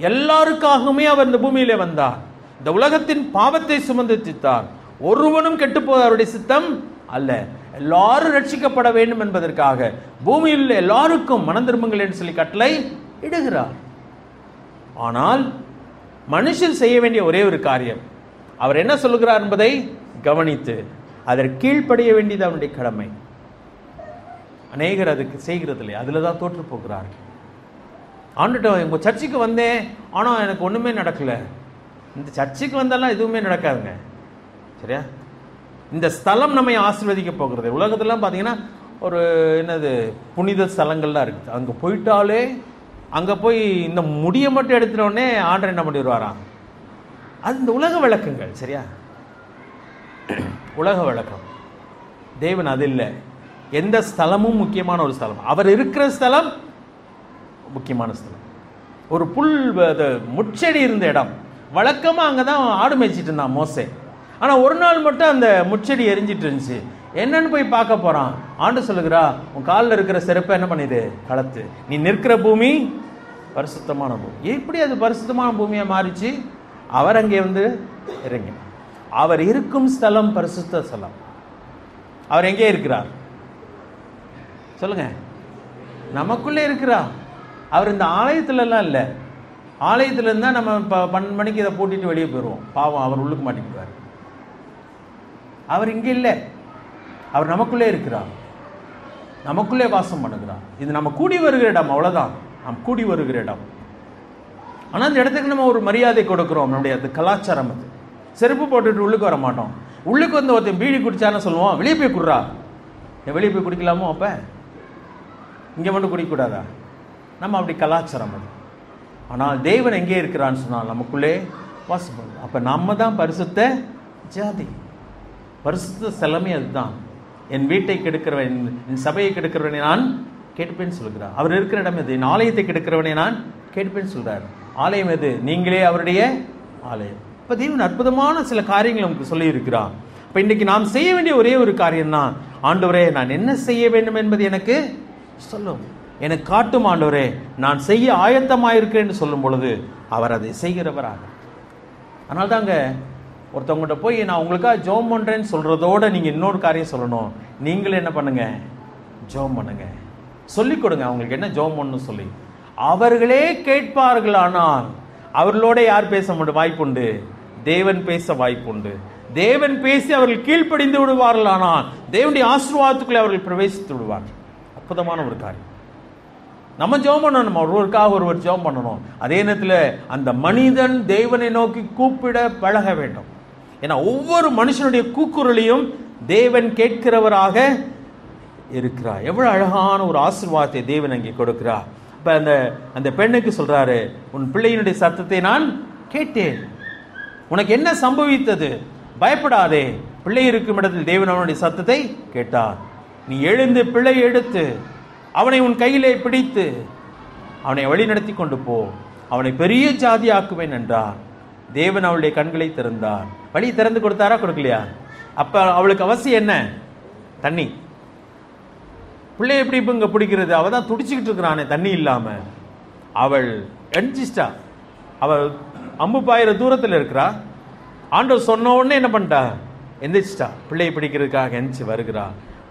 எல்லாருக்காகவுமே அவர் இந்த பூமியிலே வந்தார். இந்த உலகத்தின் பாவத்தை சுமந்து தீர்த்தார். ஒருவனும் கெட்டு போவது அவருடைய சித்தம் அல்ல. எல்லாரும் ரட்சிக்கப்பட வேண்டும் என்பதற்காக பூமியில் எல்லாருக்கும் மனம் திரும்புங்கள் என்று சொல்லி கட்டளை இடுகிறார். ஆனால் மனுஷன் செய்ய வேண்டிய ஒரே ஒரு காரியம், அவர் என்ன சொல்லுகிறார் என்பதை கவனித்து அதற்கு கீழ்ப்படிய வேண்டியது அவனுடைய கடமை. அநேகர் அதுக்கு செய்கிறது இல்லை, அதில் தான் தோற்று போகிறார்கள். ஆண்டுட்ட உங்கள் சர்ச்சுக்கு வந்தேன், ஆனால் எனக்கு ஒன்றுமே நடக்கலை. இந்த சர்ச்சுக்கு வந்தாலும் எதுவுமே நடக்காதுங்க. சரியா? இந்த ஸ்தலம் நம்மை ஆசீர்வதிக்க போகிறது. உலகத்திலாம் பார்த்தீங்கன்னா ஒரு என்னது புனித ஸ்தலங்கள்லாம் இருக்குது. அங்கே போயிட்டாலே அங்கே போய் இந்த முடியை மட்டும் எடுத்துட்டோடனே ஆண்டர் என்ன பண்ணிடுவாராம்? அது இந்த உலக விளக்கங்கள். சரியா? உலக விளக்கம். தேவன் அது இல்லை. எந்த ஸ்தலமும் முக்கியமான ஒரு ஸ்தலம். அவர் இருக்கிற ஸ்தலம் முக்கியமான ஸ்தலம். ஒரு புல் முட்செடி இருந்த இடம். வழக்கமாக அங்கே தான் ஆடு மேய்ச்சிட்டு இருந்தான் மோசே. ஆனால் ஒரு நாள் மட்டும் அந்த முட்செடி எரிஞ்சிட்டு இருந்துச்சு. என்னன்னு போய் பார்க்க போறான். ஆண்டு சொல்லுகிறா, உன் காலில் இருக்கிற செருப்பை என்ன பண்ணிது? களத்து. நீ நிற்கிற பூமி பரிசுத்தமான பூமி. எப்படி அது பரிசுத்தமான பூமியா மாறிச்சு? அவர் அங்கே வந்து இறங்கினார். அவர் இருக்கும் ஸ்தலம் பரிசுத்த ஸ்தலம். அவர் எங்கே இருக்கிறார் சொல்லுங்க? நமக்குள்ளே இருக்கிறார். அவர் இந்த ஆலயத்துல எல்லாம் இல்லை. ஆலயத்தில் இருந்தால் நம்ம 12 மணிக்கு இதை பூட்டிட்டு வெளியே போயிடுவோம். பாவம், அவர் உள்ளுக்கு மாட்டிக்குவார். அவர் இங்கே இல்லை, அவர் நமக்குள்ளே இருக்கிறார், நமக்குள்ளே வாசம் பண்ணுகிறார். இது நம்ம கூடி வருகிற இடம், அவ்வளோதான், நாம் கூடி வருகிற இடம். ஆனால் அந்த இடத்துக்கு நம்ம ஒரு மரியாதை கொடுக்குறோம். நம்முடைய அது கலாச்சாரம். அது செருப்பு போட்டுட்டு உள்ளுக்கு வர மாட்டோம். உள்ளுக்கு வந்து ஒருத்தன் பீடி குடிச்சான்னு சொல்லுவோம், வெளியே போய் குடுறா. வெளியே போய் குடிக்கலாமோ? அப்போ இங்கே மட்டும் குடிக்கக்கூடாதா? நம்ம அப்படி கலாச்சாரம் அது. ஆனால் தேவன் எங்கே இருக்கிறான்னு சொன்னால் நமக்குள்ளே வாசம். அப்போ நம்ம தான் பரிசுத்த ஜாதி, பரிசுத்த ஸ்தலமே அதுதான். என் வீட்டை கெடுக்கிறவன், என் சபையை கெடுக்கிறவனை நான் கேட்பேன்னு சொல்கிறார். அவர் இருக்கிற இடம் எது? என் ஆலயத்தை கெடுக்கிறவனை நான் கேட்பேன்னு சொல்கிறார். ஆலயம் எது? நீங்களே அவருடைய ஆலயம். இப்போ தேவன் அற்புதமான சில காரியங்கள் நமக்கு சொல்லி இருக்கிறார். இப்போ இன்றைக்கி நாம் செய்ய வேண்டிய ஒரே ஒரு காரியம் தான், ஆண்டவரே நான் என்ன செய்ய வேண்டும் என்பது எனக்கு சொல்லும், எனக்கு காட்டும் ஆண்டவரே, நான் செய்ய ஆயத்தமாயிருக்கிறேன்னு சொல்லும் பொழுது அவர் அதை செய்கிறவராக. அதனால தாங்க ஒருத்தவங்கள்ட்ட போய் நான் உங்களுக்காக ஜெபம் பண்ணுறேன்னு சொல்கிறதோட நீங்கள் இன்னொரு காரியம் சொல்லணும். நீங்களும் என்ன பண்ணுங்க? ஜெபம் பண்ணுங்க, சொல்லிக் கொடுங்க அவங்களுக்கு என்ன ஜெபம் பண்ணணும்னு சொல்லி. அவர்களே கேட்பார்கள். ஆனால் அவர்களோட யார் பேச முடியும்? வாய்ப்புண்டு, தேவன் பேச வாய்ப்புண்டு. தேவன் பேசி அவர்கள் கீழ்ப்படிந்து விடுவார்கள். ஆனால் தேவனுடைய ஆசீர்வாதத்துக்குள்ளே அவர்கள் பிரவேசித்து விடுவார்கள். அற்புதமான ஒரு காரியம். நம்ம ஜெபம் பண்ணணும், நம்ம ஒருவருக்காக ஒருவர் ஜெபம் பண்ணணும். அதே நேரத்தில் அந்த மனிதன் தேவனை நோக்கி கூப்பிட பழக வேண்டும். ஏன்னா ஒவ்வொரு மனுஷனுடைய கூக்குரலையும் தேவன் கேட்கிறவராக இருக்கிறார். எவ்வளவு அழகான ஒரு ஆசீர்வாதத்தை தேவன் அங்கே கொடுக்கிறார். இப்போ அந்த பெண்ணுக்கு சொல்றாரு, உன் பிள்ளையினுடைய சத்தத்தை நான் கேட்டேன், உனக்கு என்ன சம்பவித்தது? பயப்படாதே, பிள்ளை இருக்கும் இடத்தில் தேவன் அவனுடைய சத்தத்தை கேட்டார். நீ எழுந்து பிள்ளை எடுத்து அவனை உன் கையிலே பிடித்து அவனை வழி நடத்தி கொண்டு போ, அவனை பெரிய ஜாதி ஆக்குவேன் என்றார். தேவன் அவளுடைய கண்களை திறந்தார். வழி திறந்து கொடுத்தாரா? கொடுக்கலையா? அப்ப அவளுக்கு அவசியம் என்ன? தண்ணி. பிள்ளை எப்படி இப்போ இங்கே பிடிக்கிறது? அவள் தான் துடிச்சுக்கிட்டு இருக்கிறானே தண்ணி இல்லாம. அவள் எஞ்சிச்சிட்டா, அவள் அம்பு பாயிர தூரத்தில் இருக்கிறா. ஆண்டவர் சொன்ன உடனே என்ன பண்ணிட்டா? எந்திரிச்சிட்டா, பிள்ளையை பிடிக்கிறதுக்காக எந்திரிச்சு வருகிறா.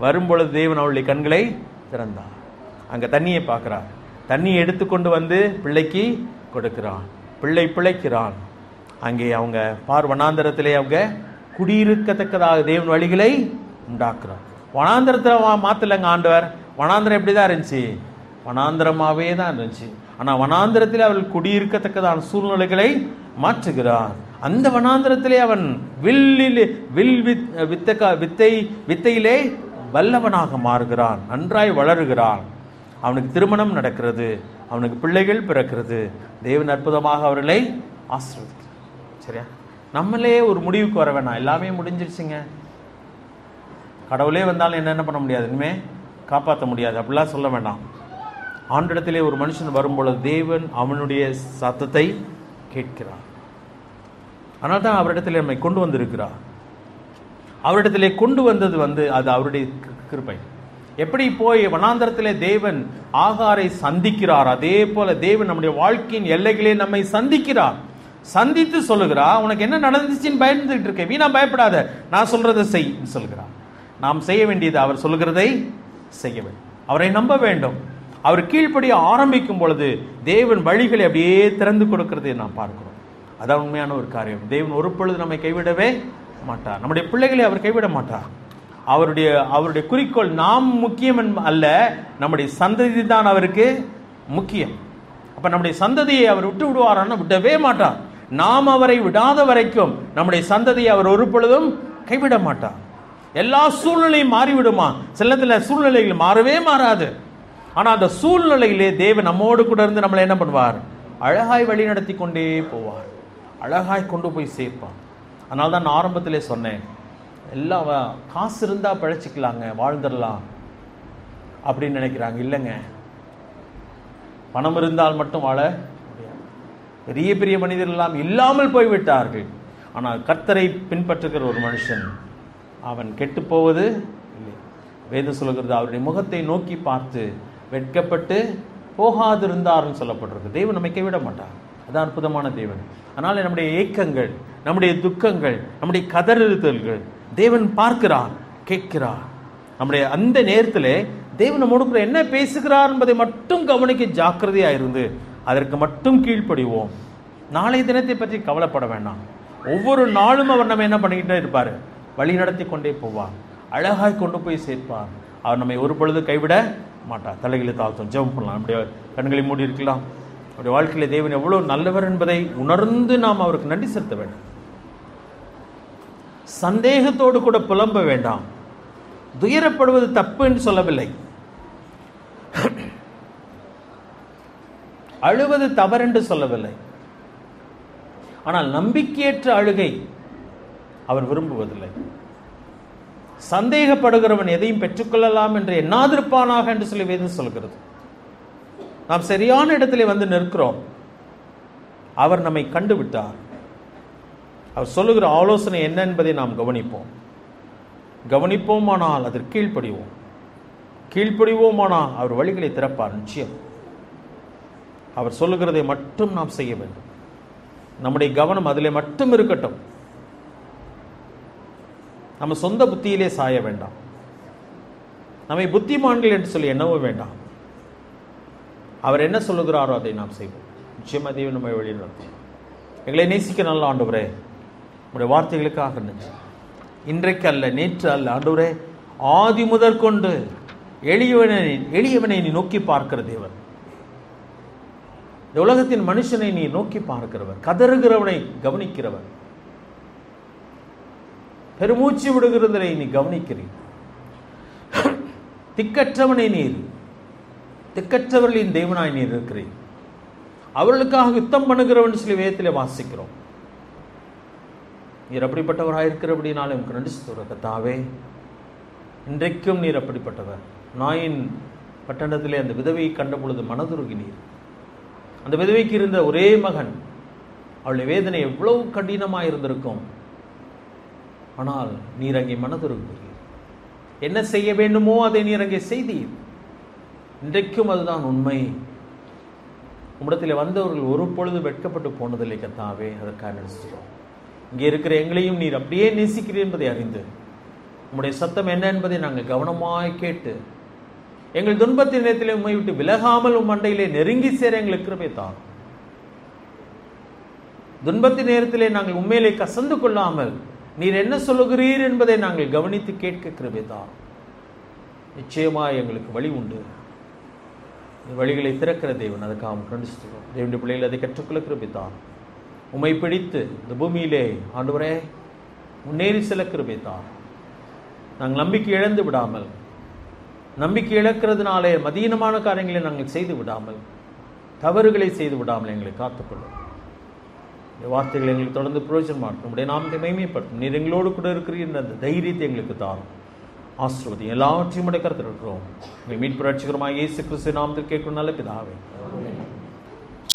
வரும்பொழுது தேவன் அவளுடைய கண்களை திறந்தார். அங்கே தண்ணியை பார்க்குறார். தண்ணியை எடுத்துக்கொண்டு வந்து பிள்ளைக்கு கொடுக்கிறான். பிள்ளை பிழைக்கிறான். அங்கே அவங்க வனாந்தரத்திலே அவங்க குடியிருக்கத்தக்கதாக தேவன் வழிகளை உண்டாக்குறான். வனாந்தரத்தில் மாற்றலைங்க ஆண்டவர். வனாந்தரம் எப்படி தான் இருந்துச்சு? வனாந்தரமாகவே தான் இருந்துச்சு. ஆனால் வனாந்தரத்தில் அவள் குடியிருக்கத்தக்கதான சூழ்நிலைகளை மாற்றுகிறான். அந்த வனாந்தரத்திலே அவன் வித்தையிலே வல்லவனாக மாறுகிறான், நன்றாய் வளருகிறான். அவனுக்கு திருமணம் நடக்கிறது, அவனுக்கு பிள்ளைகள் பிறக்கிறது. தேவன் அற்புதமாக அவர்களை ஆசீர்வதிக்கிறார். சரியா? நம்மளே ஒரு முடிவுக்கு வர வேணாம், எல்லாமே முடிஞ்சிருச்சுங்க, கடவுளே வந்தாலும் என்ன பண்ண முடியாது, இனிமே காப்பாற்ற முடியாது, அப்படிலாம் சொல்ல வேண்டாம். ஆண்டிடத்திலே ஒரு மனுஷன் வரும்பொழுது தேவன் அவனுடைய சத்தத்தை கேட்கிறார். அதனால தான் அவரிடத்தில் நம்மை கொண்டு வந்திருக்கிறார். அவரிடத்திலே கொண்டு வந்தது அது அவருடைய கிருபை. எப்படி போய் வனாந்தரத்திலே தேவன் ஆகாரை சந்திக்கிறார், அதே போல தேவன் நம்முடைய வாழ்க்கையின் எல்லைகளே நம்மை சந்திக்கிறார். சந்தித்து சொல்லுகிறார், உனக்கு என்ன நடந்துச்சுன்னு பயந்துட்டு இருக்க, வீணா பயப்படாத, நான் சொல்றதை செய் சொல்கிறார். நாம் செய்ய வேண்டியது அவர் சொல்லுகிறதை செய்ய வேண்டும், அவரை நம்ப வேண்டும். அவர் கீழ்ப்படிய ஆரம்பிக்கும் பொழுது தேவன் வழிகளை அப்படியே திறந்து கொடுக்கிறதை நாம் பார்க்கிறோம். அதான் உண்மையான ஒரு காரியம். தேவன் ஒரு பொழுது நம்மை கைவிடவே மாட்டார், நம்முடைய பிள்ளைகளை அவர் கைவிட மாட்டார். அவருடைய குறிக்கோள் நாம் முக்கியம் அல்ல, நம்முடைய சந்ததி தான் அவருக்கு முக்கியம். அப்ப நம்முடைய சந்ததியை அவர் விட்டு விடுவாரான்னு விடவே மாட்டார். நாம் அவரை விடாத வரைக்கும் நம்முடைய சந்ததியை அவர் ஒரு பொழுதும் கைவிட மாட்டார். எல்லா சூழ்நிலையும் மாறிவிடுமா? சில சூழ்நிலைகள் மாறவே மாறாது. ஆனா அந்த சூழ்நிலையிலே தேவன் நம்மோடு கூட இருந்து நம்மளை என்ன பண்ணுவார்? அழகாய் வழி நடத்தி கொண்டே போவார், அழகாய் கொண்டு போய் சேர்ப்பார். அதனால தான் நான் ஆரம்பத்திலே சொன்னேன், எல்லாம் காசு இருந்தா பிழைச்சிக்கலாங்க, வாழ்ந்துடலாம் அப்படின்னு நினைக்கிறாங்க. இல்லைங்க, பணம் இருந்தால் மட்டும் வாழ முடியாது. பெரிய பெரிய மனிதர்கள் எல்லாம் இல்லாமல் போய்விட்டார்கள். ஆனால் கர்த்தரை பின்பற்றுகிற ஒரு மனுஷன் அவன் கெட்டு போவது இல்லை. வேதம் சொல்லுகிறது, அவருடைய முகத்தை நோக்கி பார்த்து வெட்கப்பட்டு போகாதிருந்தார்னு சொல்லப்பட்டிருக்கு. தேவன் நம்மை கைவிட மாட்டார். அதான் அற்புதமான தேவன். அதனால நம்முடைய ஏக்கங்கள், நம்முடைய துக்கங்கள், நம்முடைய கதறுதல்கள் தேவன் பார்க்கிறார், கேட்கிறார். நம்முடைய அந்த நேரத்தில் தேவன் நம்மோடு கூட என்ன பேசுகிறார் என்பதை மட்டும் கவனிக்க ஜாக்கிரதையாக இருந்து அதற்கு மட்டும் கீழ்ப்படிவோம். நாளை தினத்தை பற்றி கவலைப்பட வேண்டாம். ஒவ்வொரு நாளும் அவர் நம்ம என்ன பண்ணிக்கிட்டே இருப்பார், வழி நடத்தி கொண்டே போவார், அழகாய் கொண்டு போய் சேர்ப்பார். அவர் நம்மை ஒரு பொழுது கைவிட மாட்டார். தலைகளை தாழ்த்தும், ஜெபம் பண்ணலாம். நம்முடைய கண்களை மூடி இருக்கலாம். அவருடைய வாழ்க்கையில் தேவன் எவ்வளவு நல்லவர் என்பதை உணர்ந்து நாம் அவருக்கு நன்றி செலுத்த வேண்டும். சந்தேகத்தோடு கூட புலம்ப வேண்டாம். துயரப்படுவது தப்பு என்று சொல்லவில்லை, அழுவது தவறென்று சொல்லவில்லை. ஆனால் நம்பிக்கையற்ற அழுகை அவர் விரும்புவதில்லை. சந்தேகப்படுகிறவன் எதையும் பெற்றுக்கொள்ளலாம் என்று எண்ணாதிருப்பானாக என்று சொல்லி வேதம் சொல்கிறது. நாம் சரியான இடத்திலே வந்து நிற்கிறோம். அவர் நம்மை கண்டுவிட்டார். அவர் சொல்லுகிற ஆலோசனை என்ன என்பதை நாம் கவனிப்போமானால் அதற்கு கீழ்ப்படிவோமானால் அவர் வழிகளை திறப்பார். நிச்சயம் அவர் சொல்லுகிறதை மட்டும் நாம் செய்ய வேண்டும். நம்முடைய கவனம் அதிலே மட்டும் இருக்கட்டும். நம்ம சொந்த புத்தியிலே சாய வேண்டாம். நம்மை புத்திமான்கள் என்று சொல்லி எண்ணவும் வேண்டாம். அவர் என்ன சொல்லுகிறாரோ அதை நாம் செய்வோம். நிச்சயமாக தேவன் நம்மை வழிநடத்தும். எங்களை நேசிக்க நல்ல ஆண்டவரே, உங்களுடைய வார்த்தைகளுக்காக நன்றி. இன்றைக்கு அல்ல, நேற்று அல்ல ஆண்டவரே, ஆதி முதற்கொண்டு எளியவனை நீ நோக்கி பார்க்கிற தேவன். இந்த உலகத்தின் மனுஷனை நீ நோக்கி பார்க்கிறவர், கதறுகிறவனை கவனிக்கிறவர், பெருமூச்சு விடுகிறதை நீ கவனிக்கிறீர். திக்கற்றவனை நீர், திக்கற்றவர்களின் தேவனாய் நீர் இருக்கிறீர். அவர்களுக்காக யுத்தம் பண்ணுகிறவன் சொல்லி வேதத்திலே வாசிக்கிறோம். நீர் அப்படிப்பட்டவராக இருக்கிறபடினாலே உங்களுக்கு நன்றி சொல்கிறேன் கர்த்தாவே. இன்றைக்கும் நீர் அப்படிப்பட்டவர். நாயின் பட்டணத்திலே அந்த விதவையை கண்ட பொழுது மனதுருகினீர். அந்த விதவைக்கு இருந்த ஒரே மகன், அவளுடைய வேதனை எவ்வளவு கடினமாக இருந்திருக்கும். ஆனால் நீர் அங்கே மனதுருகிறீர். என்ன செய்ய வேண்டுமோ அதை நீர் அங்கே செய்தீர். இன்றைக்கும் அதுதான் உண்மை. உம்மிடத்தில் வந்தவர்கள் ஒரு பொழுது வெட்கப்பட்டு போனதில்லை கர்த்தாவே. அதற்காக நினைச்சிட்டோம். இங்கே இருக்கிற எங்களையும் நீர் அப்படியே நேசிக்கிறீர் என்பதை அறிந்து உம்முடைய சத்தம் என்ன என்பதை நாங்கள் கவனமாய் கேட்டு எங்கள் துன்பத்தின் நேரத்திலே உம்மை விட்டு விலகாமல் உம் மண்டையிலே நெருங்கி சேர எங்களுக்கு கிருபை தாரும். துன்பத்தின் நேரத்திலே நாங்கள் உண்மையிலே கசந்து கொள்ளாமல் நீர் என்ன சொல்லுகிறீர் என்பதை நாங்கள் கவனித்து கேட்க கிருபை தாரும். நிச்சயமாக எங்களுக்கு வழி உண்டு. வழிகளை திறக்கிற தேவன், அதுக்காக கண்டிச்சிட்டோம். தேவனுடைய பிள்ளைகள் அதை கற்றுக்கொள்ள கிருபை தாரும். உம்மை பிடித்து இந்த பூமியிலே ஆண்டவரே முன்னேறி செல்ல கிருபை தாரும். நாங்கள் நம்பிக்கை இழந்து விடாமல், நம்பிக்கை இழக்கிறதுனாலே மதீனமான காரியங்களை நாங்கள் செய்து விடாமல், தவறுகளை செய்து விடாமல் எங்களை காத்துக்கொள்ளும். இந்த வார்த்தைகளை எங்களுக்கு தொடர்ந்து பிரயோஜனமாகும். நம்முடைய நாமத்தை மகிமைப்படுத்தும். நீர் எங்களோடு கூட இருக்கிறீர் அந்த தைரியத்தை எங்களுக்கு தாரும். ஆசீர்வதி எல்லாவற்றையும் உடைய கருத்தில் இருக்கிறோம். எங்கள் மீட்பு ரட்சகருமாகிய இயேசு கிறிஸ்து நாமத்தில் கேட்கும் நல்ல பிதாவே.